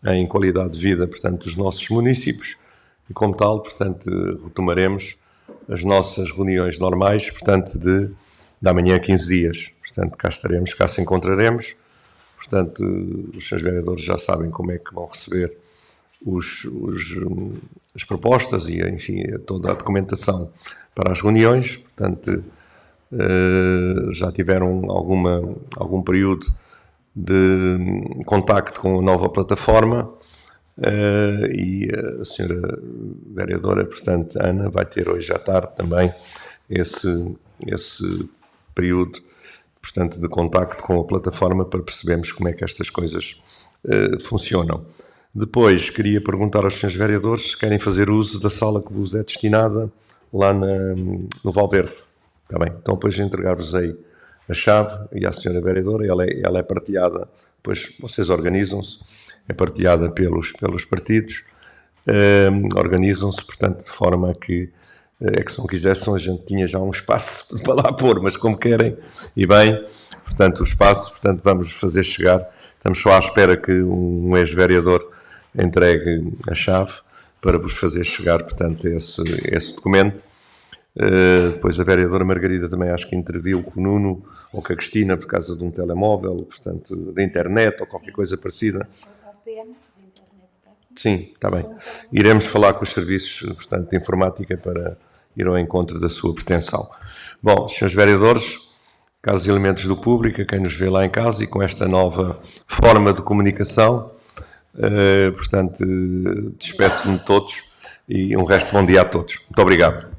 em qualidade de vida, portanto, dos nossos municípios, e como tal, portanto, retomaremos as nossas reuniões normais, portanto, de amanhã a 15 dias. Portanto, cá estaremos, cá se encontraremos. Portanto, os senhores vereadores já sabem como é que vão receber as propostas e, enfim, toda a documentação para as reuniões. Portanto, já tiveram algum período de contacto com a nova plataforma e a senhora vereadora, portanto, Ana, vai ter hoje à tarde também esse período, portanto, de contacto com a plataforma para percebermos como é que estas coisas funcionam. Depois, queria perguntar aos senhores vereadores se querem fazer uso da sala que vos é destinada lá no Valverde. Está bem? Então, depois de entregar-vos-ei a chave e à senhora vereadora, ela é partilhada, depois vocês organizam-se, é partilhada pelos partidos, organizam-se, portanto, de forma a que se não quisessem, a gente tinha já um espaço para lá pôr, mas como querem, e bem, portanto, o espaço, portanto, vamos fazer chegar, estamos só à espera que um ex-vereador entregue a chave para vos fazer chegar, portanto, esse documento. Depois a vereadora Margarida também acho que interviu com o Nuno ou com a Cristina por causa de um telemóvel, portanto, da internet ou qualquer coisa parecida. Sim, está bem. Iremos falar com os serviços, portanto, de informática para ir ao encontro da sua pretensão. Bom, senhores vereadores, caros elementos do público, quem nos vê lá em casa e com esta nova forma de comunicação, portanto, despeço-me de todos e um resto de bom dia a todos. Muito obrigado.